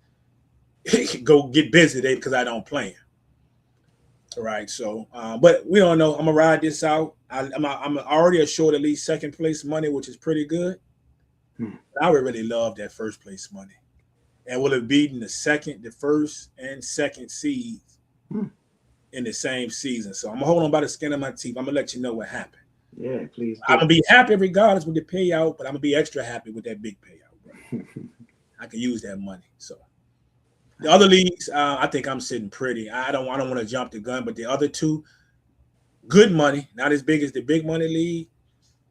go get busy today because I don't play him. All right, so but we don't know. I'm gonna ride this out. I'm already assured at least second place money, which is pretty good. I would really love that first place money, and will have beaten the first and second seeds in the same season. So I'm gonna hold on by the skin of my teeth. I'm gonna let you know what happened. Yeah, please. I'm gonna be happy regardless with the payout, but I'm gonna be extra happy with that big payout. Bro. I can use that money. So the other leagues, I think I'm sitting pretty. I don't want to jump the gun, but the other two, good money, not as big as the big money league.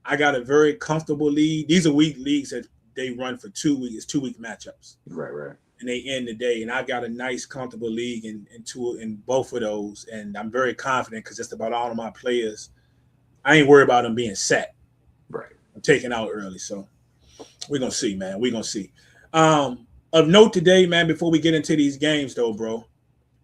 I got a very comfortable league. These are week leagues that they run for 2 weeks. It's 2-week matchups. Right. And they end the day. And I got a nice, comfortable league in both of those. And I'm very confident because just about all of my players, I ain't worried about them being set. Right. I'm taking out early. So we're going to see, man. We're going to see. Of note today, man, before we get into these games, though, bro,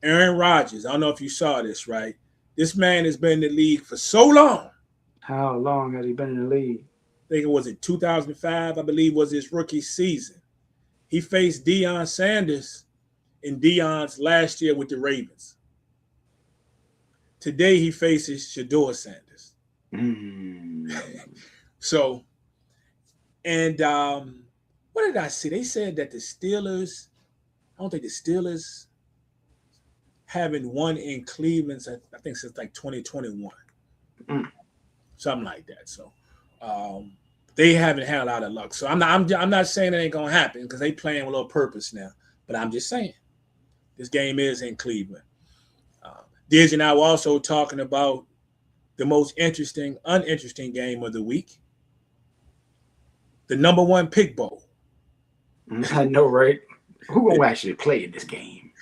Aaron Rodgers, I don't know if you saw this, right? This man has been in the league for so long. How long has he been in the league? I think it was 2005, I believe, was his rookie season. He faced Deion Sanders in Deion's last year with the Ravens. Today, he faces Shedeur Sanders. So, and what did I see? They said that the Steelers, I don't think the Steelers haven't won in Cleveland, I think since like 2021. Something like that. So they haven't had a lot of luck. So I'm not saying it ain't gonna happen because they playing with a little purpose now. But I'm just saying this game is in Cleveland. Diz and I were also talking about the most uninteresting game of the week. The number 1 pick bowl. I know, right? Who gonna actually play in this game?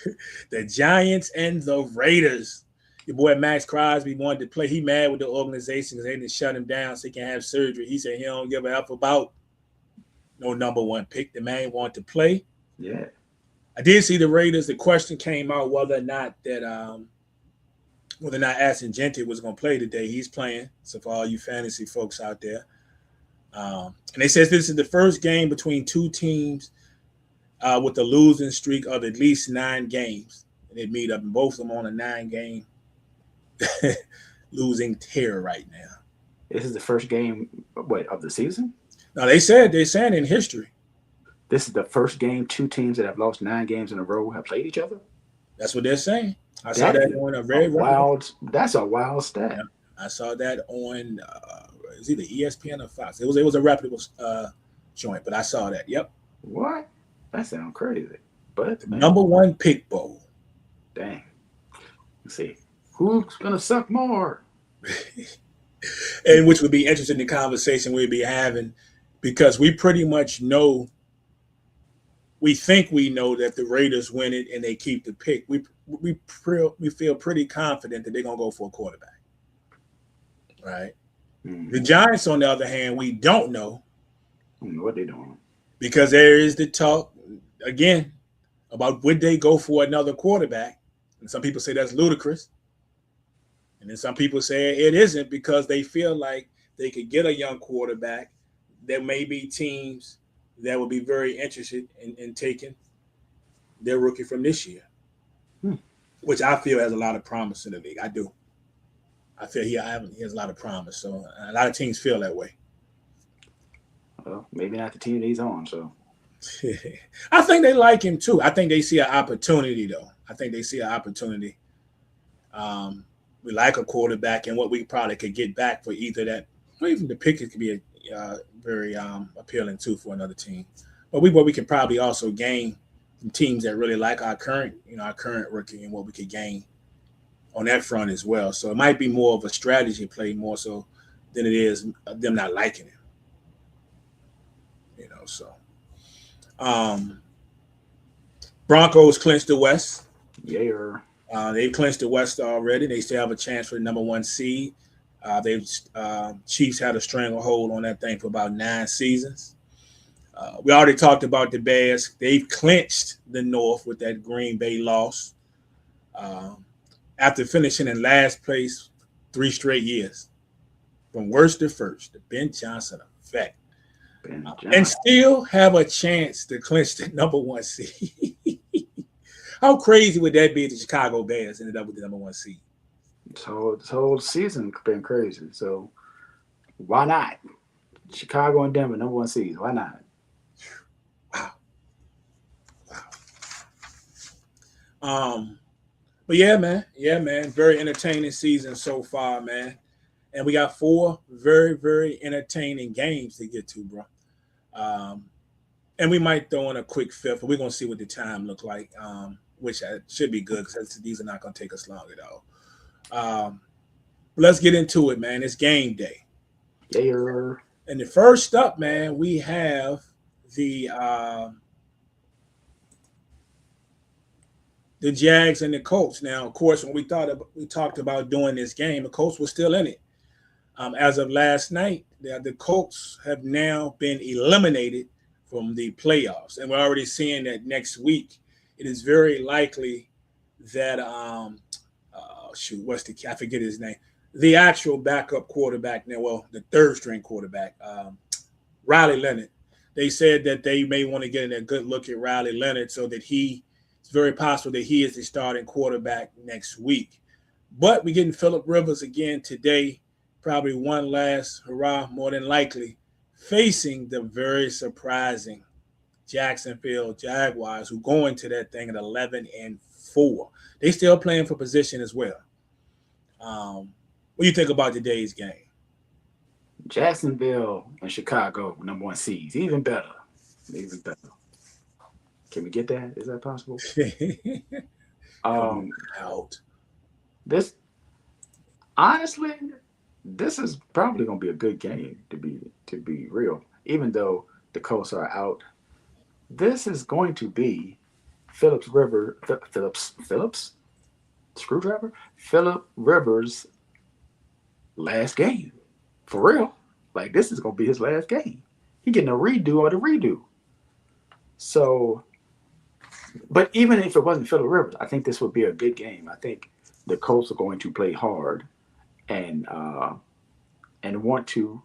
The Giants and the Raiders. Your boy Max Crosby wanted to play. He mad with the organization because they didn't shut him down so he can have surgery. He said he don't give a F about no number 1 pick. The man wanted to play. Yeah. I did see the Raiders. The question came out whether or not Ashton Genty was going to play today. He's playing. So for all you fantasy folks out there. And they says this is the first game between two teams with a losing streak of at least 9 games. And they meet up, and both of them on a 9-game losing tear right now. This is the first game, of the season? Now they're saying in history. This is the first game 2 teams that have lost 9 games in a row have played each other? That's what they're saying. I saw that on a very wild. That's a wild stat. Yeah, I saw that on it's either ESPN or Fox. It was a reputable joint, but I saw that. Yep. What? That sounds crazy. But number 1 pick bowl. Dang. Let's see. Who's gonna suck more? And which would be interesting in the conversation we'd be having, because we pretty much know. We think we know that the Raiders win it and they keep the pick. We feel pretty confident that they're gonna go for a quarterback, right? Mm-hmm. The Giants, on the other hand, we don't know. I don't know what they're doing, because there is the talk again about would they go for another quarterback, and some people say that's ludicrous, and then some people say it isn't because they feel like they could get a young quarterback. There may be teams that would be very interested in taking their rookie from this year, which I feel has a lot of promise in the league. I do. I feel he has a lot of promise. So a lot of teams feel that way. Well, maybe not the team that he's on. So I think they like him too. I think they see an opportunity, though. I think they see an opportunity. We like a quarterback, and what we probably could get back for either that, or even the pick could be very appealing too for another team. But what we could probably also gain from teams that really like our current rookie, and what we could gain on that front as well. So it might be more of a strategy play more so than it is them not liking him. So Broncos clinched the West. Yeah. They've clinched the West already. They still have a chance for the number one seed. They've Chiefs had a stranglehold on that thing for about 9 seasons. We already talked about the Bears. They've clinched the North with that Green Bay loss after finishing in last place 3 straight years, from worst to first. The Ben Johnson effect, and still have a chance to clinch the number one seed. How crazy would that be if the Chicago Bears ended up with the number one seed? This whole season been crazy. So why not? Chicago and Denver, number one seeds. Why not? Wow. But yeah, man. Very entertaining season so far, man. And we got 4 very, very entertaining games to get to, bro. And we might throw in a quick fifth, but we're gonna see what the time look like. Which should be good because these are not gonna take us long at all. Let's get into it, man. It's game day. Yeah. And the first up, man, we have the Jags and the Colts. Now, of course, when we talked about doing this game, the Colts were still in it. As of last night, the Colts have now been eliminated from the playoffs, and we're already seeing that next week it is very likely that I forget his name, the actual backup quarterback now, well, the third string quarterback, Riley Leonard. They said that they may want to get a good look at Riley Leonard so that it's very possible that he is the starting quarterback next week. But we're getting Phillip Rivers again today, probably one last hurrah, more than likely, facing the very surprising Jacksonville Jaguars, who go into that thing at 11-4. They still playing for position as well. What do you think about today's game? Jacksonville and Chicago, number one seeds. Even better. Can we get that? Is that possible? Out. This honestly, this is probably gonna be a good game to be real. Even though the Colts are out, this is going to be Philip Rivers' last game. For real. Like, this is going to be his last game. He getting a redo or the redo. So, but even if it wasn't Phillip Rivers, I think this would be a good game. I think the Colts are going to play hard and want to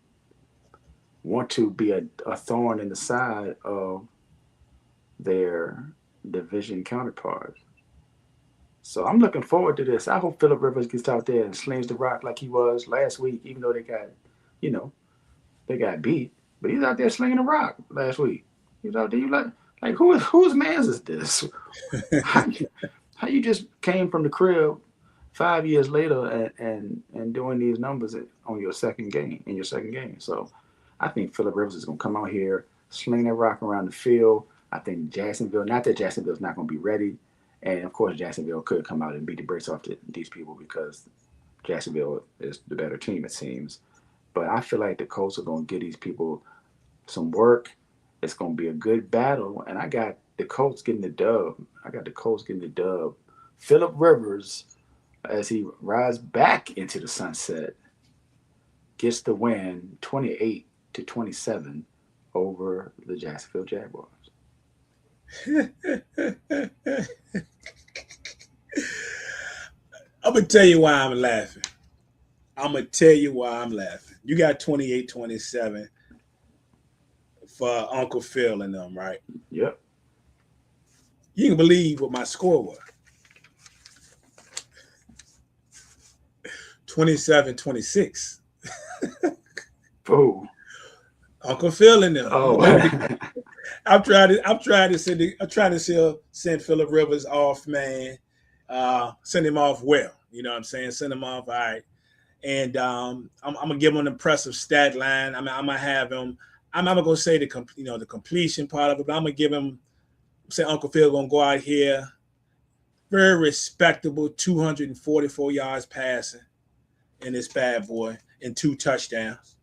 be a thorn in the side of their division counterparts. So I'm looking forward to this. I hope Phillip Rivers gets out there and slings the rock like he was last week, even though they got beat. But he's out there slinging the rock last week. He's out there. You like whose man's is this? How you just came from the crib 5 years later and doing these numbers on your second game So I think Phillip Rivers is going to come out here, sling that rock around the field. I think not that Jacksonville's not going to be ready. And, of course, Jacksonville could come out and beat the brakes off these people because Jacksonville is the better team, it seems. But I feel like the Colts are going to give these people some work. It's going to be a good battle. And I got the Colts getting the dub. Phillip Rivers, as he rides back into the sunset, gets the win 28-27 over the Jacksonville Jaguars. I'm going to tell you why I'm laughing. You got 28-27 for Uncle Phil and them, right? Yep. You can believe what my score was. 27-26. Oh. Uncle Phil and them. Oh. I'm trying to send Phillip Rivers off, man. Send him off well. You know what I'm saying? Send him off all right. And I'm gonna give him an impressive stat line. I'm gonna have him. I'm not gonna say the completion part of it, but I'm gonna give him. Say Uncle Phil gonna go out here, very respectable, 244 yards passing in this bad boy and 2 touchdowns.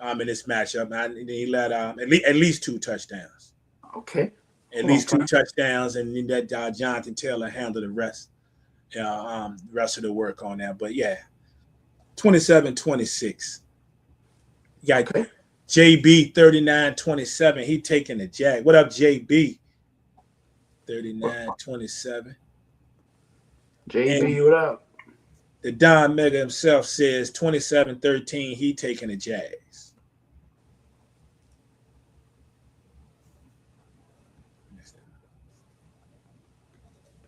In this matchup, he let at least 2 touchdowns. Okay. At least 2 touchdowns, and then that Jonathan Taylor handled the rest. the rest of the work on that. But yeah, 27-26. You got Okay. JB 39-27. He taking the Jag. What up, JB? Well, 39-27. JB, And what up? the Don Mega himself says 27-13. He taking the Jags.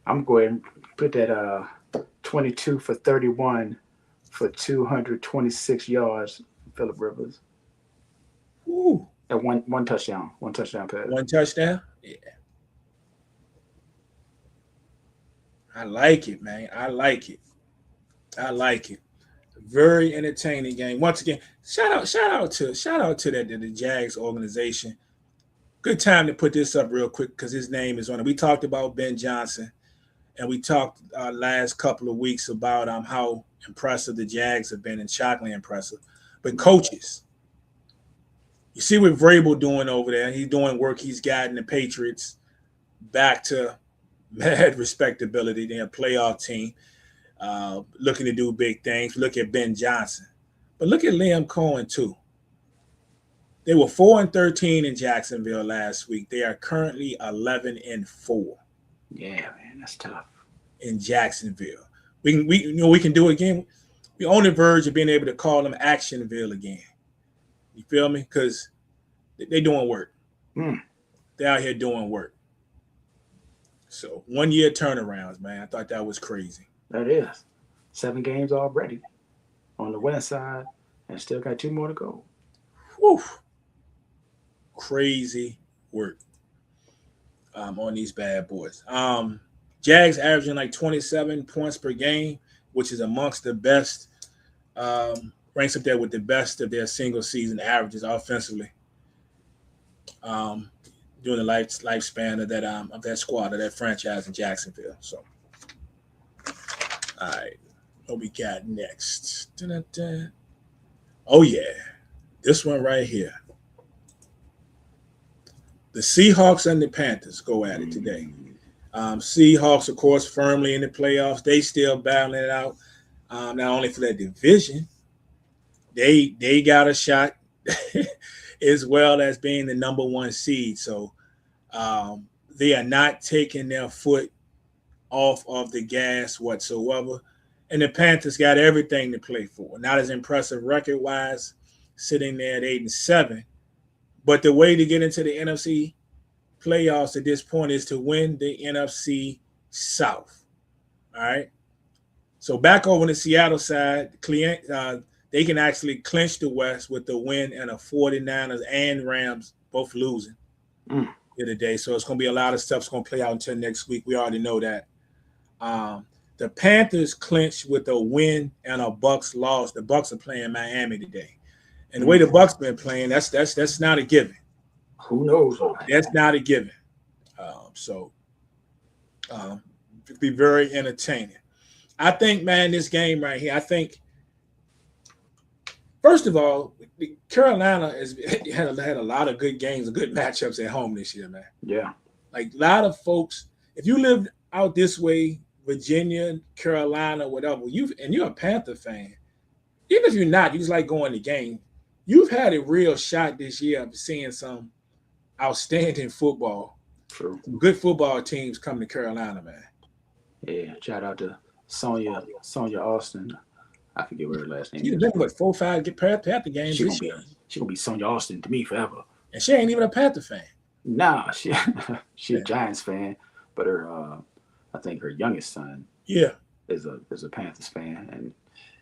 I'm going to put that 22 for 31 for 226 yards, Philip Rivers. Woo. At one touchdown pass. One touchdown. Yeah, I like it, man. I like it. I like it. Very entertaining game. Once again, shout out to the Jags organization. Good time to put this up real quick because his name is on it. We talked about Ben Johnson, and we talked last couple of weeks about how impressive the Jags have been and shockingly impressive. But coaches, you see what Vrabel doing over there. He's doing work. He's gotten the Patriots back to mad respectability. They're a playoff team, looking to do big things. Look at Ben Johnson, but look at Liam Cohen too. They were 4-13 in Jacksonville last week. They are currently 11-4 Yeah, man, that's tough. in Jacksonville. We can do it again. We're on the verge of being able to call them Actionville again. You feel me? Because they're doing work. Mm, They're out here doing work. So 1 year turnarounds, man. I thought that was crazy. that is 7 games already on the west side, and still got 2 more to go. Whew. Crazy work on these bad boys. Jags averaging like 27 points per game, which is amongst the best. Ranks up there with the best of their single season averages offensively. Um, During the lifespan of that squad of that franchise in Jacksonville. So, all right, what we got next? Dun-dun-dun. Oh yeah, this one right here. The Seahawks and the Panthers go at it today. Seahawks, of course, firmly in the playoffs. They still battling it out. Not only for that division, they got a shot as well as being the number one seed. So they are not taking their foot off of the gas whatsoever. And the Panthers got everything to play for. Not as impressive record wise, sitting there at 8-7. But the way to get into the NFC playoffs at this point is to win the NFC South. All right. So back over on the Seattle side, they can actually clinch the West with the win and the 49ers and Rams both losing Mm, here today. So it's going to be a lot of stuff's going to play out until next week. We already know that. The Panthers clinched with a win and a Bucks loss. The Bucks are playing Miami today, and the way the Bucks been playing, that's not a given. who knows? That's not a given. So it'll be very entertaining. I think, man, this game right here. I think first of all, Carolina has had a lot of good games and good matchups at home this year, man. Yeah. Like a lot of folks, if you live out this way, Virginia, Carolina, whatever, you're a Panther fan. Even if you're not, you just like going to game. You've had a real shot this year of seeing some outstanding football. True. Some good football teams coming to Carolina, man. Yeah. Shout out to Sonia Austin. I forget what her last name She's is. been what 4-5 get Panther games She this gonna year, be Sonia Austin to me forever. and she ain't even a Panther fan. Nah, she she a Yeah. Giants fan, but her I think her youngest son Yeah. is a Panthers fan, and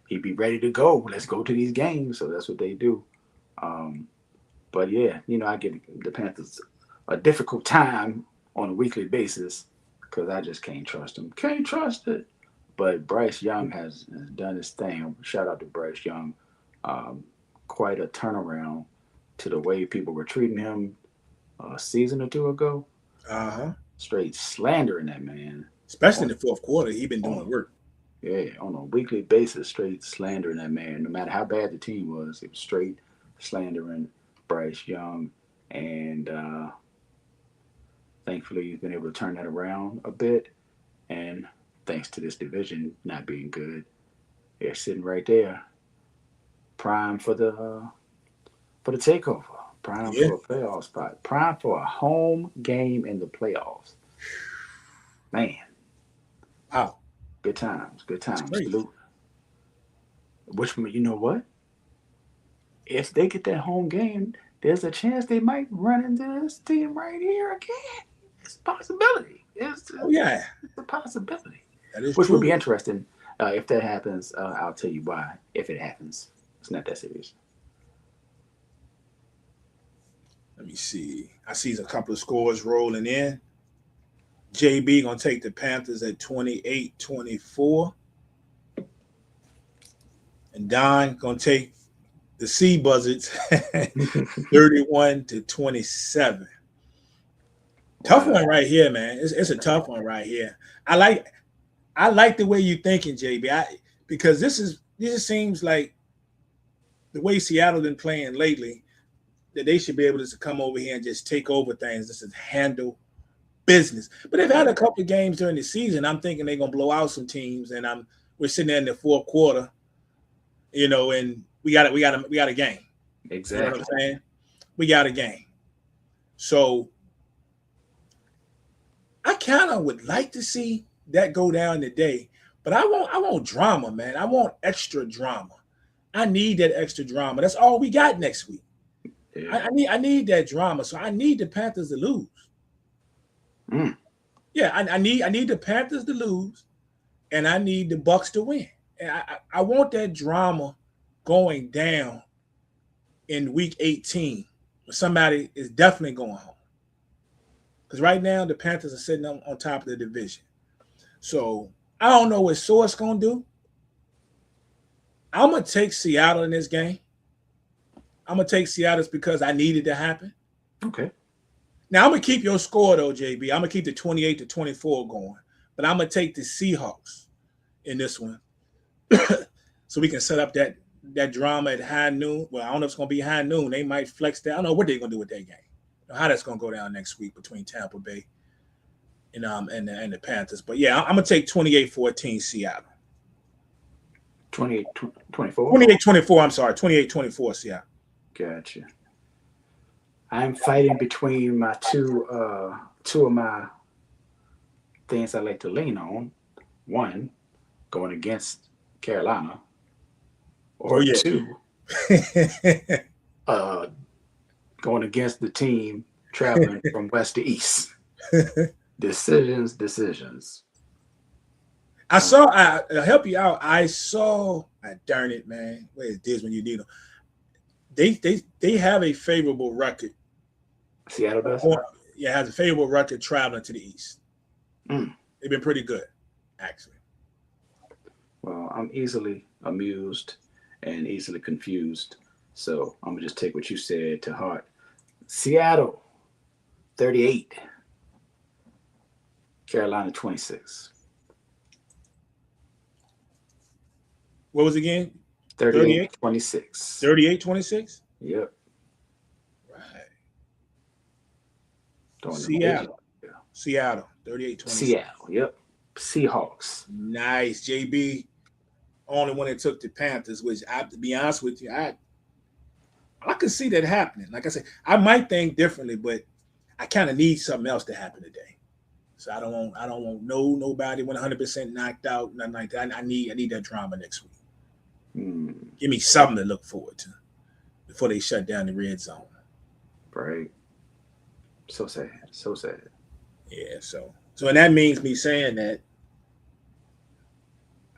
he'd be ready to go. Let's go to these games. So that's what they do. Um, but yeah, I give the Panthers a difficult time on a weekly basis because I just can't trust them. Can't trust it. But Bryce Young has done his thing. Shout out to Bryce Young. Um, Quite a turnaround to the way people were treating him a season or two ago. Uh-huh. Straight slandering that man. Especially in On, the fourth quarter, he been doing on work. yeah, on a weekly basis, straight slandering that man. No matter how bad the team was, it was straight slandering Bryce Young. And thankfully, he's been able to turn that around a bit. And thanks to this division not being good. They're sitting right there, prime for the takeover, prime Yeah. for a playoff spot, prime for a home game in the playoffs. Man, Wow. good times, good That's times. crazy. Salute. Which, you know what? If they get that home game, there's a chance they might run into this team right here again. It's a possibility. Oh yeah, It's a possibility. that is Which would be true. interesting. If that happens, I'll tell you why. If it happens, it's not that serious. Let me see. I see a couple of scores rolling in. JB gonna take the Panthers at 28-24. And Don gonna take the Sea Buzzards 31-27. Tough Wow. one right here, man. It's a tough one right here. I like the way you're thinking, JB. Because this just seems like the way Seattle been playing lately, that they should be able to come over here and just take over things, just to handle business. But they've had a couple of games during the season. I'm thinking they're gonna blow out some teams, and we're sitting there in the fourth quarter, and we got a game. Exactly. You know what I'm saying? We got a game. So I kind of would like to see that go down today, but I want drama, man. I want extra drama. I need that extra drama. That's all we got next week. Yeah. I need that drama. So I need the Panthers to lose. Mm. Yeah, I need the Panthers to lose, and I need the Bucks to win. And I want that drama going down in week 18. Somebody is definitely going home. Because right now the Panthers are sitting on top of the division. So I don't know what Source going to do. I'm going to take Seattle in this game. I'm going to take Seattle because I need it to happen. Okay. Now, I'm going to keep your score, though, JB. I'm going to keep the 28-24 going. But I'm going to take the Seahawks in this one so we can set up that drama at high noon. Well, I don't know if it's going to be high noon. They might flex that. I don't know what they're going to do with that game. How that's going to go down next week between Tampa Bay and the Panthers. But, yeah, I'm going to take 28-14 Seattle. 28-24? 28-24, I'm sorry. 28-24 Seattle. Gotcha. I'm fighting between my two of my things I like to lean on. One, going against Carolina. Or two, going against the team traveling from west to east. Decisions. I'll help you out. Darn it, man. Where is this when you need them? They have a favorable record. Seattle does? Yeah, has a favorable record traveling to the east. Mm. They've been pretty good, actually. Well, I'm easily amused and easily confused. So I'm going to just take what you said to heart. Seattle, 38. Carolina, 26. What was it again? 38, 26. 38-26? Yep. Right. Seattle, 38-26. Seattle, yep. Seahawks. Nice. JB, only one that took the Panthers, which, to be honest with you, I could see that happening. Like I said, I might think differently, but I kind of need something else to happen today. So I don't want nobody 100% knocked out, nothing like that. I need that drama next week. Give me something to look forward to before they shut down the red zone. Right. So sad. So sad. Yeah, so and that means me saying that.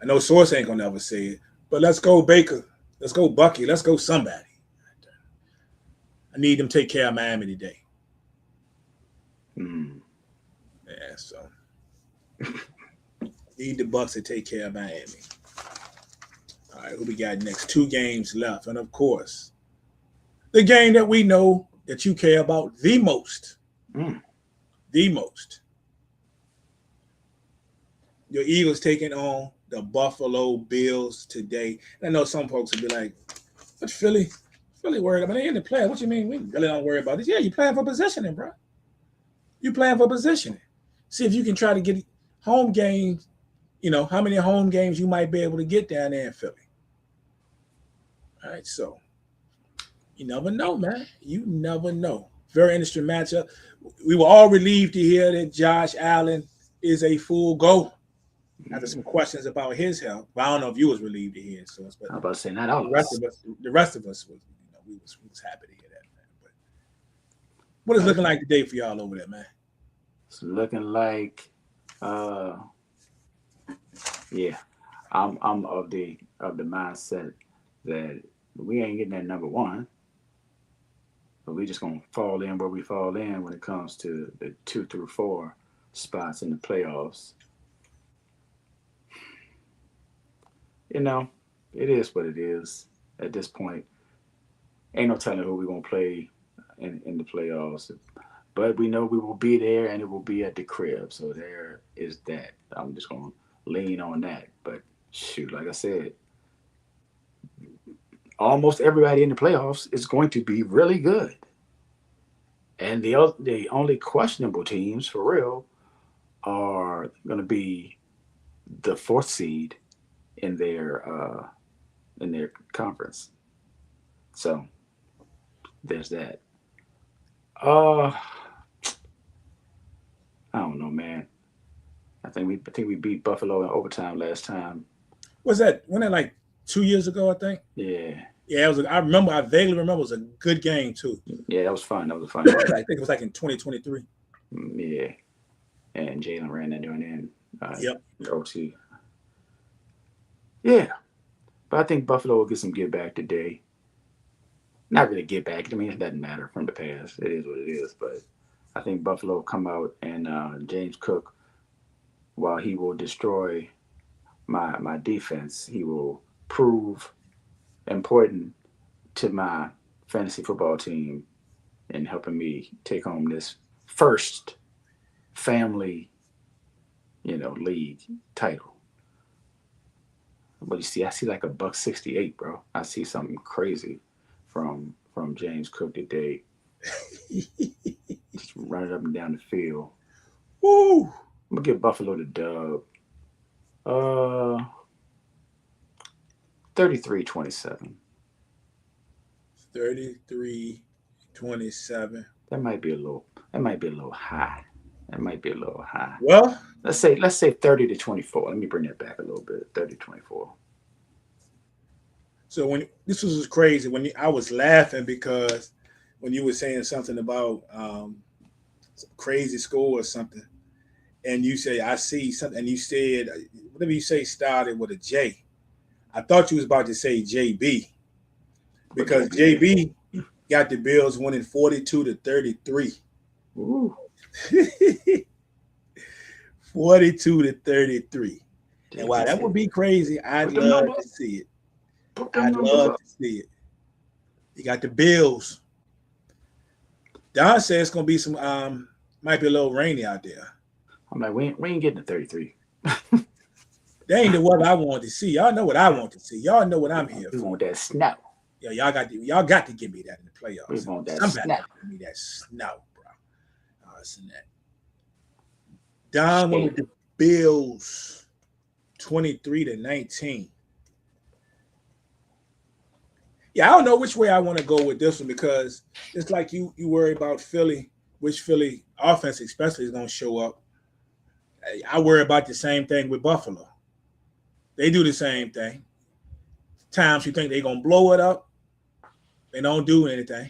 I know Source ain't gonna ever say it, but let's go Baker. Let's go Bucky. Let's go somebody. I need them to take care of Miami today. Yeah, so need the Bucks to take care of Miami. All right, who we got next? 2 games left. And of course, the game that we know that you care about the most. The most. Your Eagles taking on the Buffalo Bills today. And I know some folks will be like, what Philly worried about? They in the playoffs. What you mean? We really don't worry about this. Yeah, you're playing for positioning, bro. You're playing for positioning. See if you can try to get home games how many home games you might be able to get down there in Philly. All right, so you never know, man. You never know. Very interesting matchup. We were all relieved to hear that Josh Allen is a full go after some questions about his health. But I don't know if you was relieved to hear it, so but I'm about to say not all the of rest us. of us, we was happy to hear that, man. But what is looking like today for y'all over there, man? It's looking like, uh, yeah, I'm of the mindset that we ain't getting that number one, but we just gonna fall in where we fall in when it comes to the 2 through 4 spots in the playoffs. You know, it is what it is at this point. Ain't no telling who we gonna play in the playoffs, but we know we will be there and it will be at the crib. So there is that. I'm just gonna lean on that. But shoot, like I said, almost everybody in the playoffs is going to be really good. And the only questionable teams for real are going to be the 4th seed in their conference. So there's that. Uh, I don't know, man. I think we beat Buffalo in overtime last time. Was that when that like 2 years ago? I think. Yeah, Yeah, it was. I remember. I vaguely remember it was a good game too. yeah, that was fun. That was a fun I game. think it was like in 2023. Yeah, and Jalen ran that joint in Yep. OT. Yeah, but I think Buffalo will get some get back today. Not really get back. I mean, it doesn't matter from the past. It is what it is. But I think Buffalo will come out and James Cook, while he will destroy my defense, he will prove important to my fantasy football team in helping me take home this first family, league title. But you see, I see like a $168, bro. I see something crazy from James Cook today. Just running up and down the field. Woo! I'm gonna give Buffalo the dub. Uh, 33-27. 33-27. That might be a little. That might be a little high. That might be a little high. Well, Let's say 30-24. Let me bring that back a little bit. 30-24. so when this was crazy, I was laughing because when you were saying something about some crazy score or something, and you say I see something, and you said whatever you say started with a J. I thought you was about to say JB because JB got the Bills winning 42-33. Ooh. 42-33. And while that would JB be crazy, I'd Put them love to numbers. see it. Put them I'd numbers love up. to see it. You got the Bills. Don says it's gonna be some might be a little rainy out there. I'm like, we ain't getting to 33. That ain't the weather I want to see. Y'all know what I want to see. Y'all know what I'm here We for. want that snow. Yeah, y'all got to give me that in the We playoffs. want that Somebody snow. give me that snow, bro. Listen that. Don went with Shade. the Bills 23-19. Yeah, I don't know which way I want to go with this one because it's like you worry about Philly, which Philly offense especially is going to show up. I worry about the same thing with Buffalo. They do the same thing. Times you think they're going to blow it up, they don't do anything.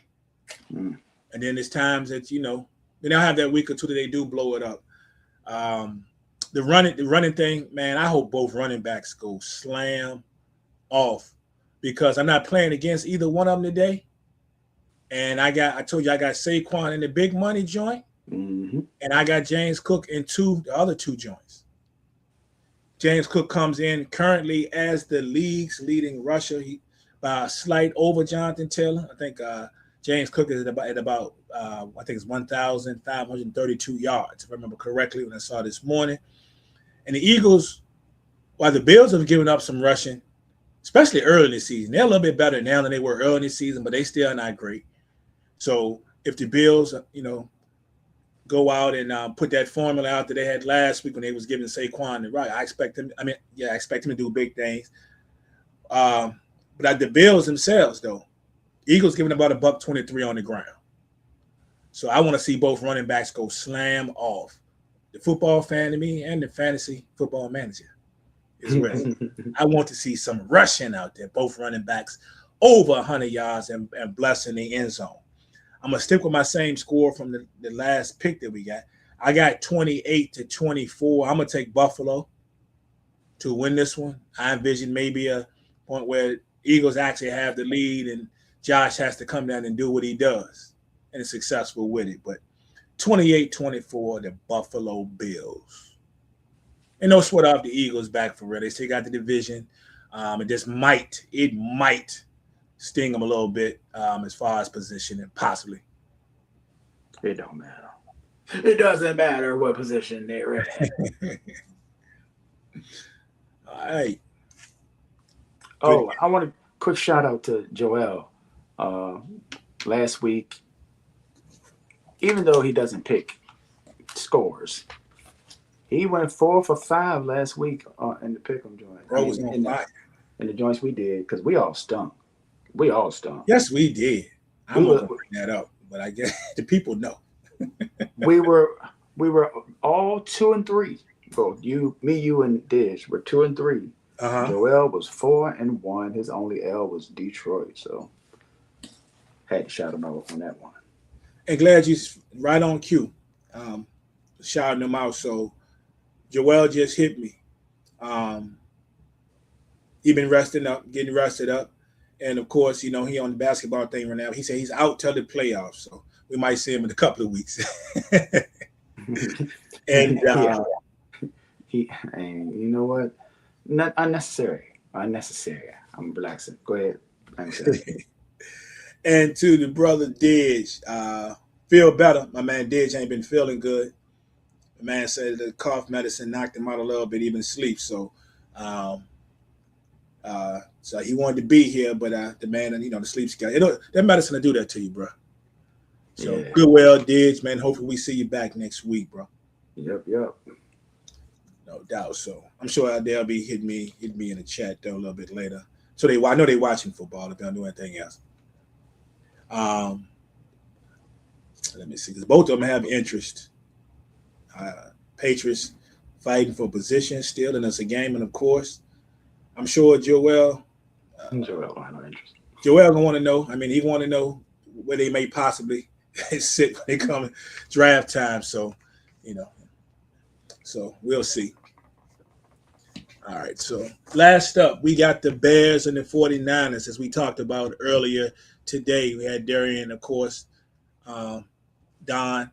Mm. And then there's times that, they don't have that week or two that they do blow it up. The running thing, man, I hope both running backs go slam off because I'm not playing against either one of them today. And I told you I got Saquon in the big money joint, Mm-hmm. and I got James Cook in the other two joints. James Cook comes in currently as the league's leading rusher by a slight over Jonathan Taylor. I think James Cook is at about I think it's 1,532 yards, if I remember correctly when I saw this morning. And the Eagles, while the Bills have given up some rushing, especially early in the season, they're a little bit better now than they were early in the season, but they still not great. So if the Bills, go go out and put that formula out that they had last week when they was giving Saquon the right. I expect him. I expect him to do big things. But the Bills themselves, though, Eagles giving about $123 on the ground. So I want to see both running backs go slam off. The football fan in me and the fantasy football manager is ready. I want to see some rushing out there, both running backs over 100 yards and blessing the end zone. I'm going to stick with my same score from the last pick that we got. I got 28-24. I'm going to take Buffalo to win this one. I envision maybe a point where Eagles actually have the lead and Josh has to come down and do what he does and is successful with it. But 28-24, the Buffalo Bills. And no sweat off the Eagles back for real. They still got the division. It might sting them a little bit as far as positioning, possibly. It don't matter. It doesn't matter what position they're in. All right. Oh, I want a quick shout out to Joel. Last week, even though he doesn't pick scores, he went 4 for 5 last week in the pick'em joint. Bro was on fire. In the joints we did, because we all stunk. Yes, we did. I'm going to bring that up, but I guess the people know. we were all 2 and 3. Both you, and Dish were 2 and 3. Uh-huh. Joel was 4 and 1. His only L was Detroit, so had to shout him out on that one. And glad you right on cue, shouting them out. So Joel just hit me. He been getting rested up. And of course, he on the basketball thing right now. He said he's out till the playoffs. So we might see him in a couple of weeks. And and you know what? Not unnecessary. I'm relaxing. Go ahead. And to the brother Didge, feel better. My man Didge ain't been feeling good. The man said the cough medicine knocked him out a little bit, even sleep. So so he wanted to be here, but the man, the sleep schedule, that medicine will do that to you, bro. So yeah. Good well, Didge, man. Hopefully we see you back next week, bro. Yep. No doubt. So I'm sure they'll be hitting me in the chat though a little bit later. So I know they're watching football if they don't do anything else. Let me see, because both of them have interest. Patriots fighting for position still, and it's a game, and of course, I'm sure Joel don't have no interest. Joel gonna want to know. I mean, he want to know where they may possibly sit when they come draft time. So, so we'll see. All right. So last up, we got the Bears and the 49ers, as we talked about earlier today. We had Darian, of course, Don,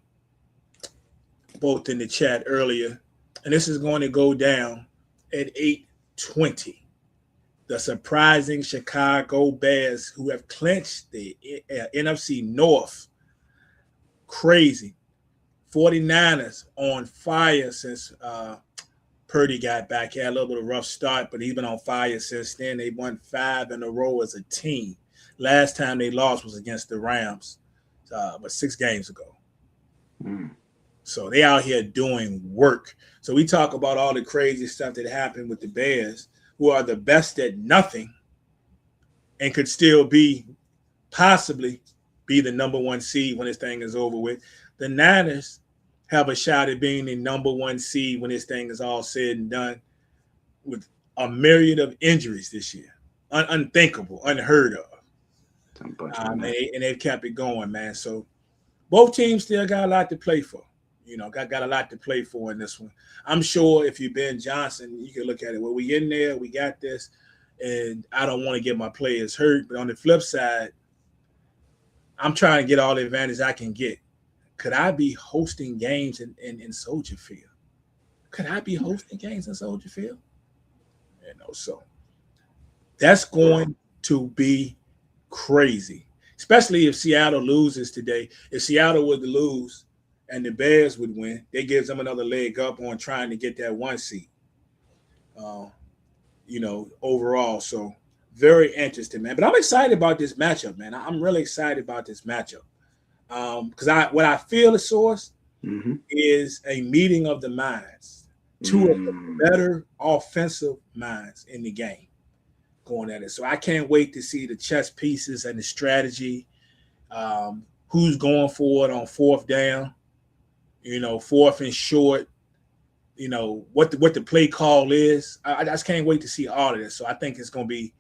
both in the chat earlier. And this is going to go down at 8:20. The surprising Chicago Bears, who have clinched the NFC North. Crazy. 49ers on fire since Purdy got back. He had a little bit of a rough start, but he's been on fire since then. They won 5 in a row as a team. Last time they lost was against the Rams, but 6 games ago. So they out here doing work. So we talk about all the crazy stuff that happened with the Bears, who are the best at nothing and could still possibly be the number 1 seed when this thing is over with. The Niners have a shot at being the number 1 seed when this thing is all said and done, with a myriad of injuries this year. Unthinkable, unheard of. And they've kept it going, man. So both teams still got a lot to play for. Got a lot to play for in this one. I'm sure if you're Ben Johnson, you can look at it. Well, we in there, we got this, and I don't want to get my players hurt. But on the flip side, I'm trying to get all the advantage I can get. Could I be hosting games in Soldier Field? So that's going to be crazy, especially if Seattle loses today. If Seattle would lose and the Bears would win, that gives them another leg up on trying to get that 1 seed, overall. So very interesting, man. But I'm excited about this matchup, man. I'm really excited about this matchup. Because what I feel is, Source, Mm-hmm. is a meeting of the minds, two of the better offensive minds in the game going at it. So I can't wait to see the chess pieces and the strategy. Who's going for it on fourth down? Fourth and short. What the play call is. I just can't wait to see all of this. So I think it's going to be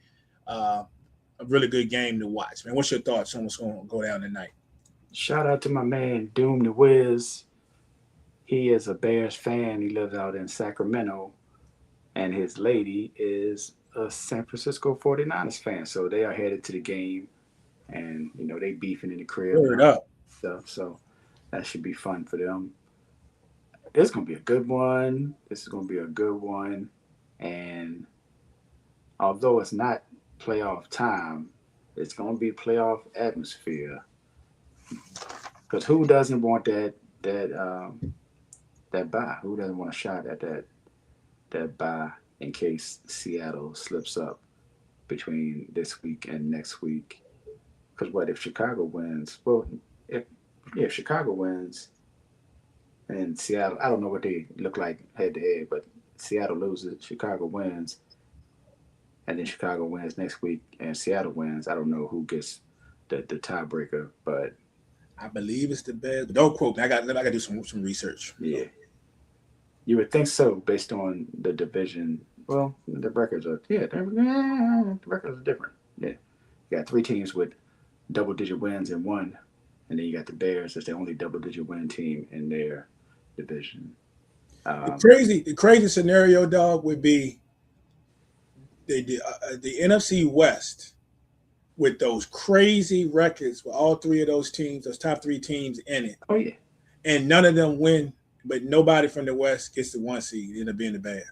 a really good game to watch. Man, what's your thoughts on what's going to go down tonight? Shout out to my man Doom the Wiz. He is a Bears fan. He lives out in Sacramento, and his lady is a San Francisco 49ers fan. So they are headed to the game, and they beefing in the crib Word up. stuff. So that should be fun for them. It's gonna be a good one. This is gonna be a good one, and although it's not playoff time, it's gonna be playoff atmosphere. Because who doesn't want that bye? Who doesn't want a shot at that bye in case Seattle slips up between this week and next week? Because what if Chicago wins? Well, if Chicago wins and Seattle, I don't know what they look like head to head, but Seattle loses, Chicago wins, and then Chicago wins next week and Seattle wins. I don't know who gets the tiebreaker, but I believe it's the Bears. But don't quote me. I got to do some research. Yeah. You would think so based on the division. Well, the records are the records are different. Yeah. You got 3 teams with double digit wins and one. And then you got the Bears as the only double digit win team in their division. The crazy scenario, dog, would be the NFC West with those crazy records with all 3 of those teams, those top 3 teams in it. Oh yeah. And none of them win, but nobody from the West gets the 1 seed. It end up being the Bears.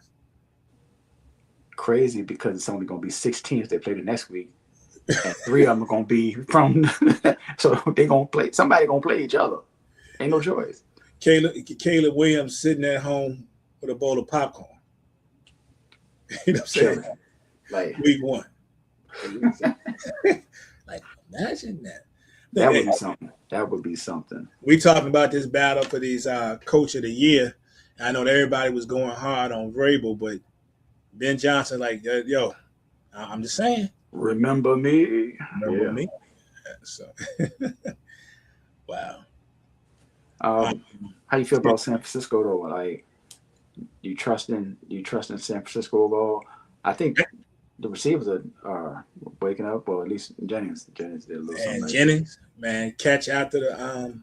Crazy because it's only going to be 6 teams that play the next week, and 3 of them are going to be from. So they're going to play. Somebody going to play each other. Ain't no choice. Caleb Williams sitting at home with a bowl of popcorn. You know what I'm saying? Like week 1. Like imagine that. That would be something. That would be something. We talking about this battle for these coach of the year. I know that everybody was going hard on Vrabel, but Ben Johnson, like, yo, I'm just saying. Remember me. Remember me. So, wow. How you feel about San Francisco though? Like, you trust in San Francisco overall? I think the receivers are waking up, or at least Jennings did a little something. And Jennings, man, catch after the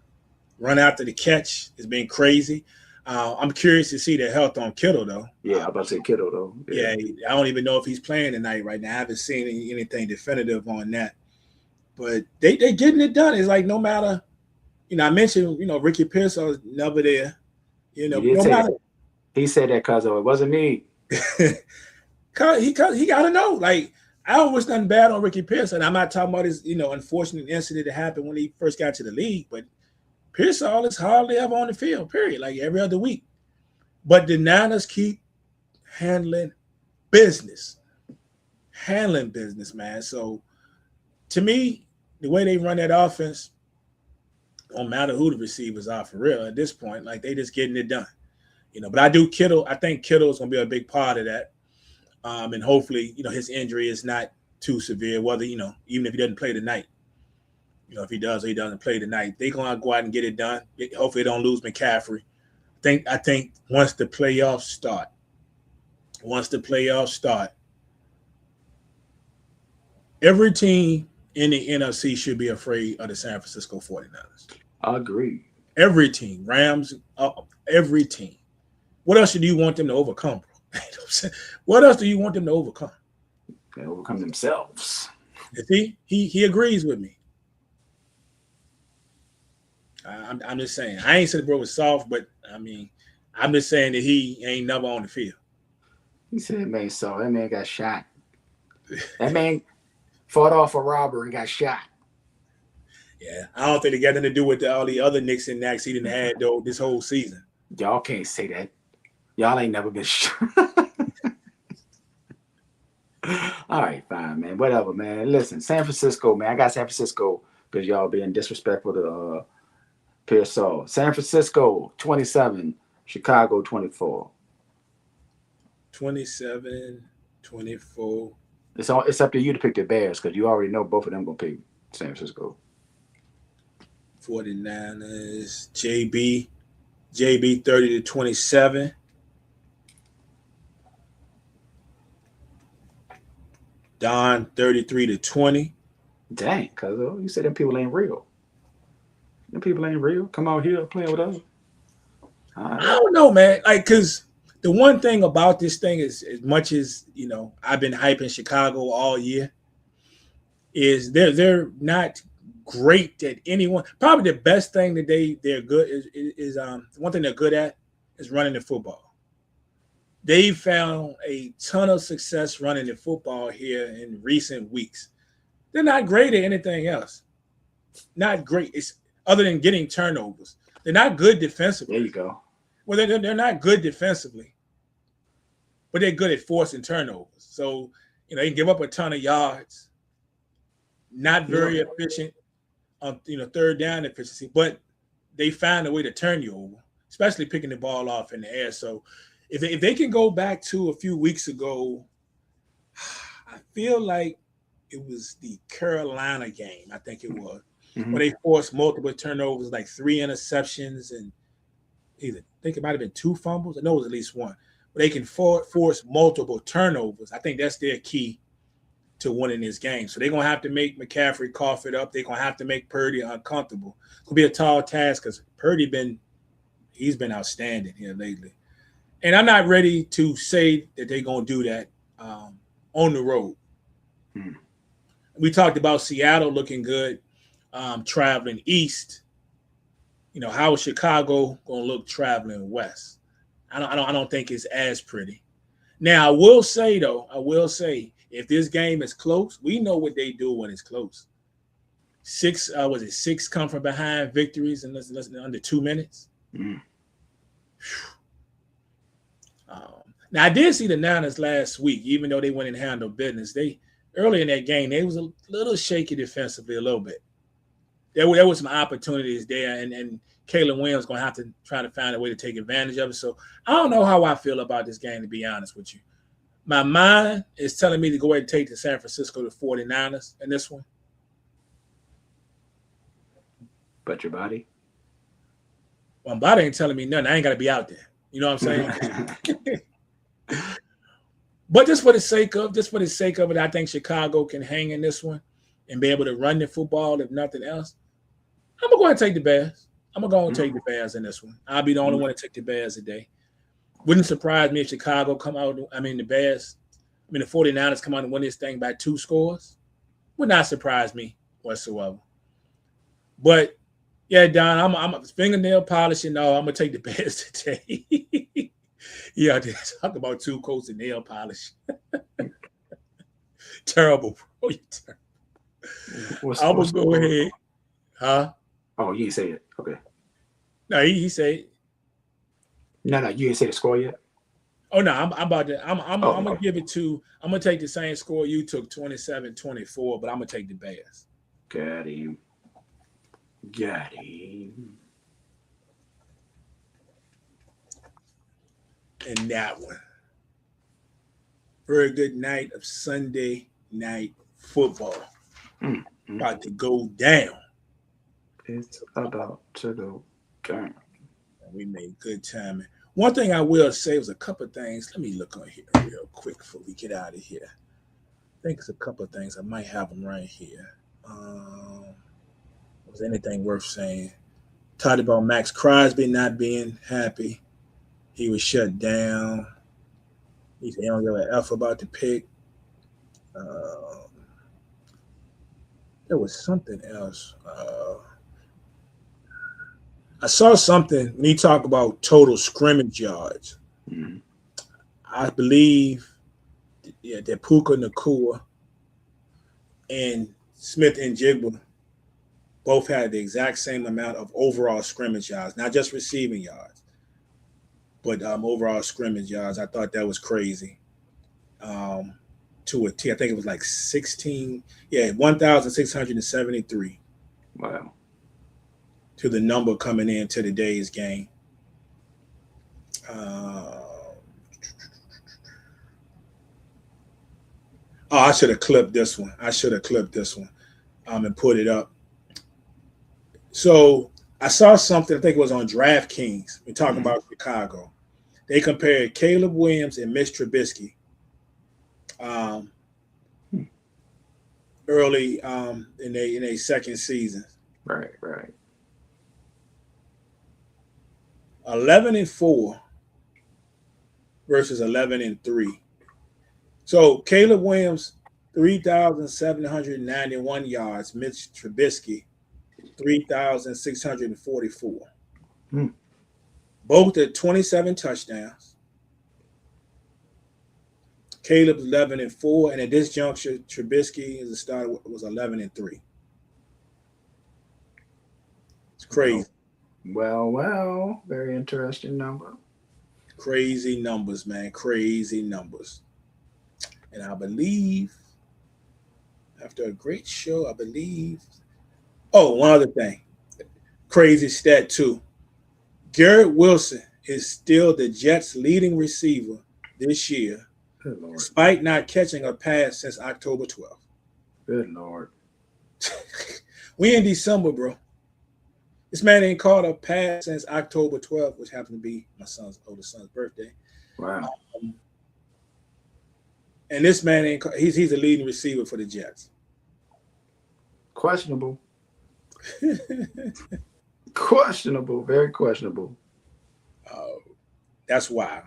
run after the catch has been crazy. I'm curious to see the health on Kittle though. Yeah, I'm about to say Kittle though. Yeah, I don't even know if he's playing tonight right now. I haven't seen anything definitive on that. But they getting it done. It's like no matter, I mentioned, Ricky Pearsall was never there. No matter. He said that because it wasn't me. He got to know. Like, I don't wish nothing bad on Ricky Pearsall. I'm not talking about his, unfortunate incident that happened when he first got to the league, but Pearsall is hardly ever on the field, period, like every other week. But the Niners keep handling business, man. So, to me, the way they run that offense, don't matter who the receivers are for real at this point. Like, they just getting it done. But I think Kittle is going to be a big part of that. And hopefully, his injury is not too severe, whether, even if he doesn't play tonight. If he does or he doesn't play tonight, they're going to go out and get it done. Hopefully they don't lose McCaffrey. I think once the playoffs start, every team in the NFC should be afraid of the San Francisco 49ers. I agree. Every team, Rams, every team. What else do you want them to overcome? What else do you want them to overcome? They overcome themselves. He agrees with me. I'm just saying. I ain't said the bro was soft, but I mean, I'm just saying that he ain't never on the field. He said that man soft. That man got shot. That man fought off a robber and got shot. Yeah, I don't think it got nothing to do with all the other nicks and knacks he didn't have though this whole season. Y'all can't say that. Y'all ain't never been shot. All right, fine, man. Whatever, man. Listen, San Francisco, man. I got San Francisco because y'all being disrespectful to Pearsall. San Francisco 27, Chicago 24. 27, 24. It's up to you to pick the Bears because you already know both of them gonna pick San Francisco. 49ers. JB 30 to 27. Don 33 to 20. Dang, cuz you said them people ain't real. Them people ain't real. Come out here playing with us. All I right. don't know, man. Like, cause the one thing about this thing is, as much as I've been hyping Chicago all year, is they're not great at anyone. Probably the best thing that they're good is one thing they're good at is running the football. They found a ton of success running the football here in recent weeks. They're not great at anything else. Not great. It's other than getting turnovers. They're not good defensively. There you go. Well, they're not good defensively, but they're good at forcing turnovers. So, they can give up a ton of yards. Not very efficient on third down efficiency, but they find a way to turn you over, especially picking the ball off in the air. So, if they can go back to a few weeks ago, I feel like it was the Carolina game. I think it was where they forced multiple turnovers, like 3 interceptions, and I think it might have been 2 fumbles. I know it was at least one. But they can force multiple turnovers. I think that's their key to winning this game. So they're going to have to make McCaffrey cough it up. They're going to have to make Purdy uncomfortable. It's going to be a tall task because Purdy he's been outstanding here lately. And I'm not ready to say that they're going to do that on the road. We talked about Seattle looking good, traveling east. How is Chicago going to look traveling west? I don't think it's as pretty. Now, I will say, if this game is close, we know what they do when it's close. 6 come from behind victories in less than under 2 minutes? Now, I did see the Niners last week, even though they went and handled business. Early in that game, they was a little shaky defensively, a little bit. There was some opportunities there, and Caleb Williams going to have to try to find a way to take advantage of it. So I don't know how I feel about this game, to be honest with you. My mind is telling me to go ahead and take the San Francisco to 49ers in this one. But your body? Well, my body ain't telling me nothing. I ain't got to be out there. You know what I'm saying? But just for the sake of it, I think Chicago can hang in this one and be able to run the football, if nothing else. I'm going to go ahead and take the Bears. I'm going to go and take the Bears in this one. I'll be the only one to take the Bears today. Wouldn't surprise me if Chicago the 49ers come out and win this thing by 2 scores. Would not surprise me whatsoever. But, yeah, Don, I'm fingernail polishing. No, I'm going to take the Bears today. Yeah, they talk about 2 coats of nail polish. Terrible, bro. I'm going to go ahead. Huh? Oh, you didn't say it. Okay. No, he said. No, you didn't say the score yet. Oh no, I'm about to. I'm gonna give it to. I'm gonna take the same score you took, 27-24, but I'm gonna take the Bears. Got him. And that one. Very good night of Sunday night football. About to go down. It's about to go down. We made good timing. One thing I will say was a couple of things. Let me look on here real quick before we get out of here. I think it's a couple of things. I might have them right here. Was anything worth saying? Talked about Max Crosby not being happy. He was shut down. He said he don't give an F about the pick. There was something else. I saw something when he talked about total scrimmage yards. I believe that Puka Nacua and Smith and Jigba both had the exact same amount of overall scrimmage yards, not just receiving yards, but overall scrimmage yards. I thought that was crazy. To a T, I think it was like 1,673. Wow. to the number coming into today's game. I should have clipped this one. And put it up. So I saw something, I think it was on DraftKings. We're talking about Chicago. They compared Caleb Williams and Mitch Trubisky early in their second season. Right. 11-4 versus 11-3. So Caleb Williams, 3,791 yards. Mitch Trubisky, 3,644. Both at 27 touchdowns. Caleb 11-4, and at this juncture, Trubisky as a starter was 11-3. It's crazy. Well, very interesting number. Crazy numbers, man. Crazy numbers. And I believe, after a great show, one other thing. Crazy stat, too. Garrett Wilson is still the Jets' leading receiver this year, despite not catching a pass since October 12th. Good Lord. We in December, bro. This man ain't caught a pass since October 12th, which happened to be my oldest son's birthday. Wow. And this man ain't he's a leading receiver for the Jets. Questionable. Questionable. Very questionable. That's wild.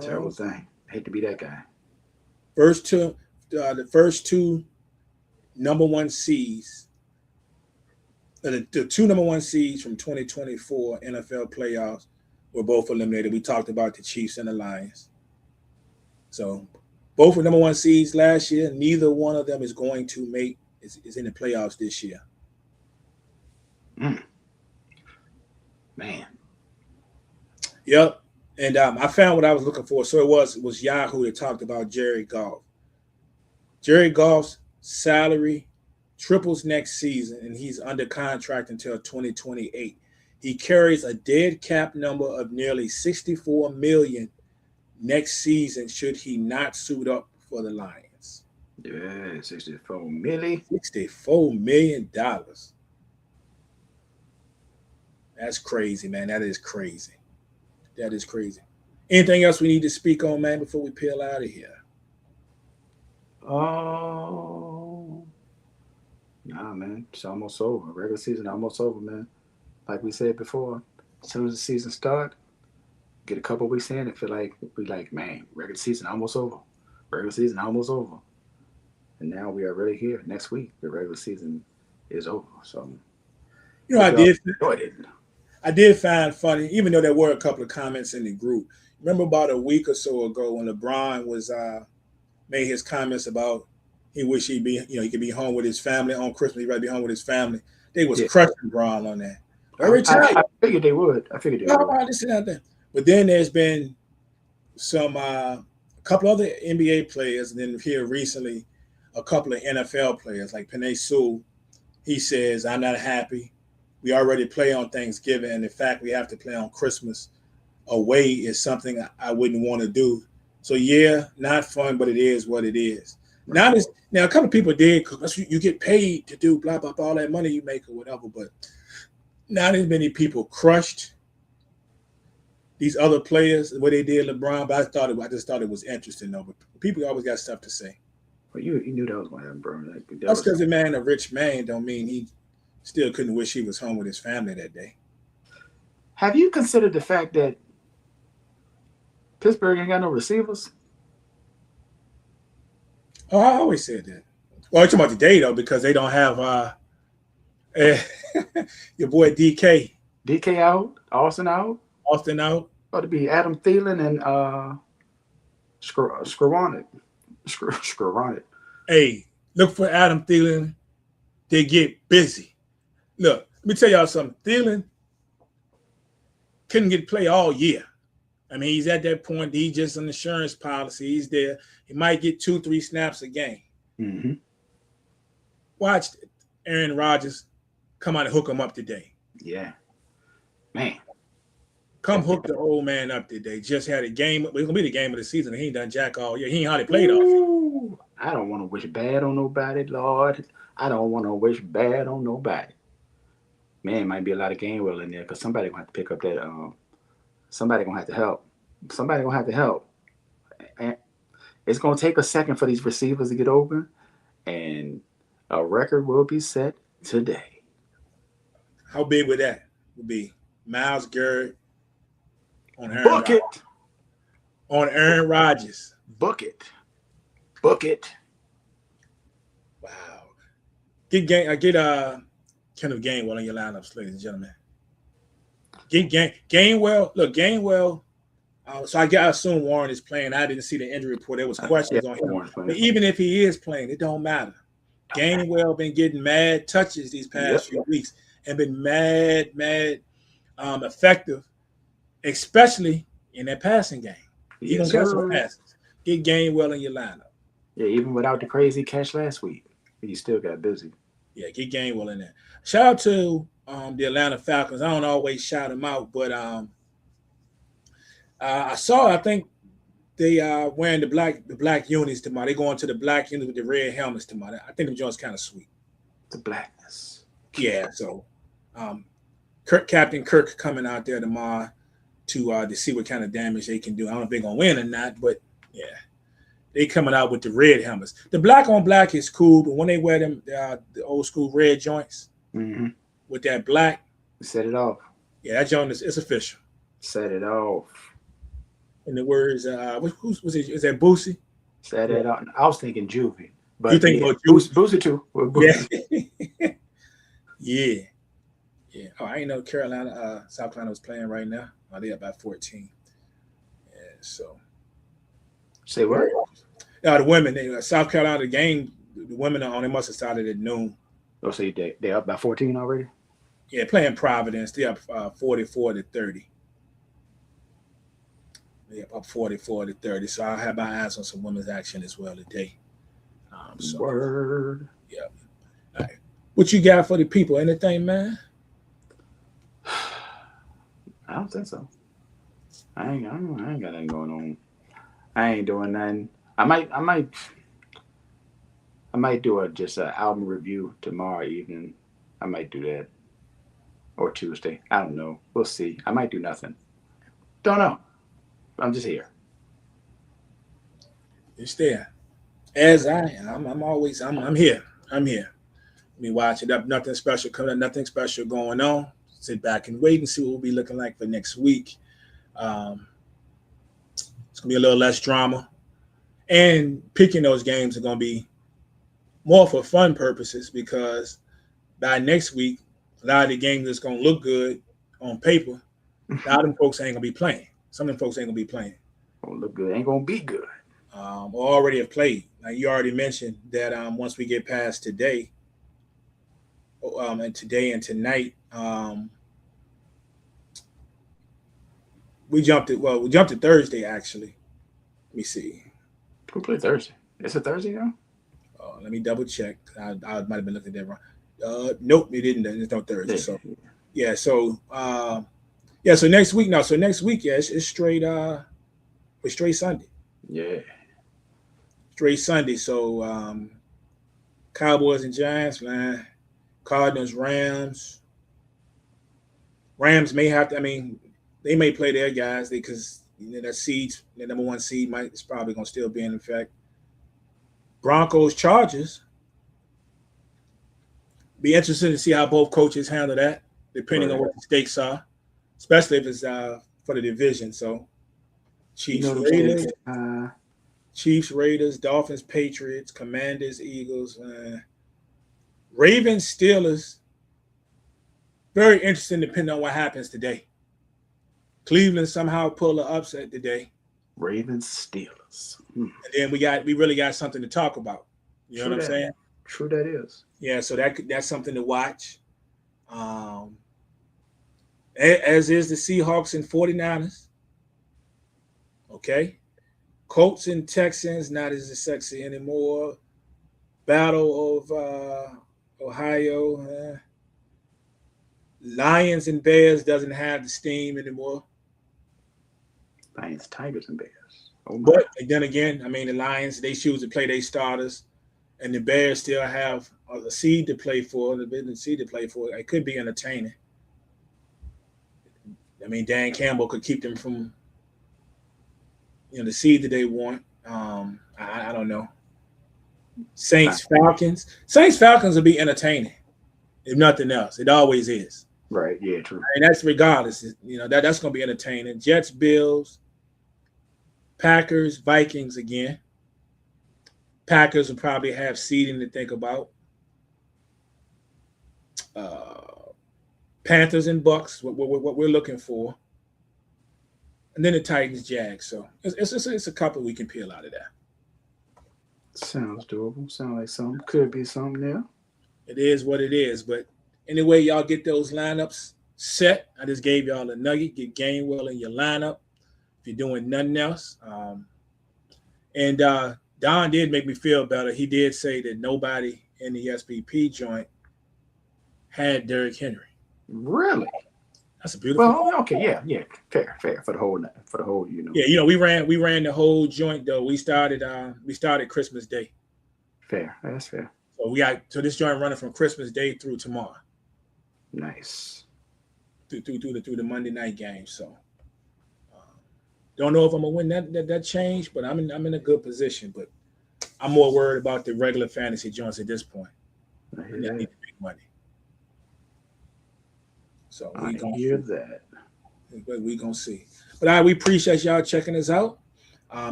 Terrible thing. Hate to be that guy. The first two number one seeds, the two number one seeds from 2024 NFL playoffs were both eliminated. We talked about the Chiefs and the Lions. So both were number one seeds last year. Neither one of them is going to is in the playoffs this year. Man. Yep. And I found what I was looking for. So it was Yahoo that talked about Jared Goff. Jared Goff's salary triples next season, and he's under contract until 2028. He carries a dead cap number of nearly $64 million next season should he not suit up for the Lions. Yeah, $64 million. $64 million. That's crazy, man. That is crazy. Anything else we need to speak on, man, before we peel out of here? Nah, man. It's almost over. Regular season almost over, man. Like we said before, as soon as the season starts, get a couple weeks in and feel like man, regular season almost over. And now we are really here. Next week, the regular season is over. So, I did find funny, even though there were a couple of comments in the group. Remember about a week or so ago when LeBron was made his comments about he wish he could be home with his family on Christmas. He'd rather be home with his family. They was crushing LeBron on that. I figured they would. But then there's been some a couple other NBA players, and then here recently a couple of NFL players like Penei Sewell. He says, "I'm not happy. We already play on Thanksgiving, and in fact, we have to play on Christmas. Away is something I wouldn't want to do. So yeah, not fun, but it is what it is." Now a couple of people did, because you get paid to do blah blah blah, all that money you make or whatever, but not as many people crushed these other players the way they did LeBron. But I just thought it was interesting though. But people always got stuff to say. Well, you knew that was going to happen, bro. That's because the man, a rich man, don't mean he still couldn't wish he was home with his family that day. Have you considered the fact that Pittsburgh ain't got no receivers? Oh, I always said that. Well, I'm talking about today, though, because they don't have your boy DK. DK out. Austin out. Ought to be Adam Thielen and Skowronek. Hey, look for Adam Thielen. They get busy. Look, let me tell y'all something. Thielen couldn't get play all year. I mean, he's at that point. He's just an insurance policy. He's there. He might get 2-3 snaps a game. Mm-hmm. Watch Aaron Rodgers come out and hook him up today. Yeah, man. Come hook the old man up today. Just had a game. It's gonna be the game of the season. He ain't done jack all year. He ain't hardly played all. Ooh, I don't want to wish bad on nobody, Lord. I don't want to wish bad on nobody. Man, might be a lot of Gainwell in there because somebody gonna have to pick up that. Somebody gonna have to help. Somebody gonna have to help. And it's gonna take a second for these receivers to get open, and a record will be set today. How big would that be? Myles Garrett on Aaron Book Rodgers. it. On Aaron Rodgers. Book it. Book it. Wow. Get Kenneth Gainwell in your lineups, ladies and gentlemen. Get Gainwell. Look, Gainwell. So I assume Warren is playing. I didn't see the injury report. There was questions on him. But even if he is playing, it don't matter. Gainwell been getting mad touches these past few weeks and been mad effective, especially in that passing game. He gonna get some passes. Get Gainwell in your lineup. Yeah, even without the crazy catch last week, he still got busy. Yeah, get Gainwell in there. Shout out to the Atlanta Falcons. I don't always shout them out, but I think they are wearing the black unis tomorrow. They going to the black unis with the red helmets tomorrow. I think the joint's kind of sweet. The blackness. Yeah, so Captain Kirk coming out there tomorrow to see what kind of damage they can do. I don't know if they're gonna win or not, but yeah, they coming out with the red helmets. The black on black is cool, but when they wear them the old school red joints with that black, set it off. Yeah, that joint is official. Set it off. In the words, who's was it? Is that Boosie? Set it off. I was thinking Juvie, but you think about Boosie too? Yeah. Yeah. Oh, I ain't know Carolina, South Carolina was playing right now. Oh, they up by 14. Yeah, so. Say what? The women, South Carolina, the game, the women are on. They must have started at noon. Oh, so they up by 14 already? Yeah, playing Providence. They up 44-30. They up 44-30. So I have my eyes on some women's action as well today. Word. Yeah. All right. What you got for the people? Anything, man? I don't think so. I ain't got nothing going on. I ain't doing nothing. I might do just an album review tomorrow evening. I might do that. Or Tuesday. I don't know. We'll see. I might do nothing. Don't know. I'm just here. It's there. As I am. I'm here. I'm here. Let me watch it up. Nothing special coming up. Nothing special going on. Sit back and wait and see what we'll be looking like for next week. It's going to be a little less drama. And picking those games are going to be more for fun purposes because by next week, a lot of the games that's going to look good on paper, a lot of them folks ain't going to be playing. Some of them folks ain't going to be playing. Won't look good. Ain't going to be good. Or already have played. Like you already mentioned that once we get past today, and today and tonight, we jumped to Thursday actually. Let me see. Who played Thursday? It's a Thursday now? Let me double check. I might have been looking at that wrong. Nope, it didn't. It's no Thursday. So yeah. So So next week now. So next week, it's straight. It's straight Sunday. Yeah. Straight Sunday. So Cowboys and Giants, man. Cardinals, Rams. Rams may have to. I mean, they may play their guys because that seeds, the number one seed, is probably going to still be in effect. Broncos, Chargers. Be interested to see how both coaches handle that, depending on what the stakes are, especially if it's for the division. So, Chiefs, Raiders, Dolphins, Patriots, Commanders, Eagles, Ravens, Steelers. Very interesting, depending on what happens today. Cleveland somehow pulled an upset today. Ravens, Steelers. And then we really got something to talk about. You know what I'm saying? True, that is. Yeah, so that's something to watch. As is the Seahawks and 49ers. Okay. Colts and Texans, not as sexy anymore. Battle Ohio. Lions and Bears doesn't have the steam anymore. Lions, Tigers, and Bears. Oh my. But then again, I mean, the Lions, they choose to play their starters, and the Bears still have a seed to play for, the business seed to play for. It could be entertaining. I mean, Dan Campbell could keep them from, the seed that they want. I don't know. Saints Falcons. Saints Falcons will be entertaining, if nothing else. It always is. Right. Yeah. True. And that's regardless. That's going to be entertaining. Jets, Bills, Packers, Vikings again. Packers will probably have seeding to think about. Panthers and Bucks, what we're looking for. And then the Titans, Jags. So it's a couple we can peel out of that. Sounds doable. Sounds like something. Could be something there. It is what it is. But anyway, y'all get those lineups set. I just gave y'all a nugget. Get Gainwell in your lineup if you're doing nothing else. And Don did make me feel better. He did say that nobody in the SPP joint had Derrick Henry. Really? That's a beautiful. Well, okay, yeah, fair for the whole. Yeah, we ran the whole joint though. We started Christmas Day. Fair, that's fair. So this joint running from Christmas Day through tomorrow. Nice. Through the Monday night game. So don't know if I'm gonna win that change, but I'm in a good position. But I'm more worried about the regular fantasy joints at this point. I need to make money. So we gonna hear that. We gonna see. But we appreciate y'all checking us out.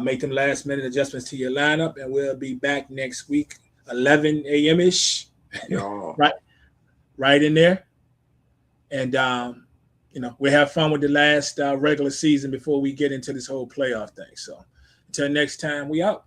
Make them last minute adjustments to your lineup, and we'll be back next week, 11 a.m. ish. right in there. And we'll have fun with the last regular season before we get into this whole playoff thing. So until next time, we out.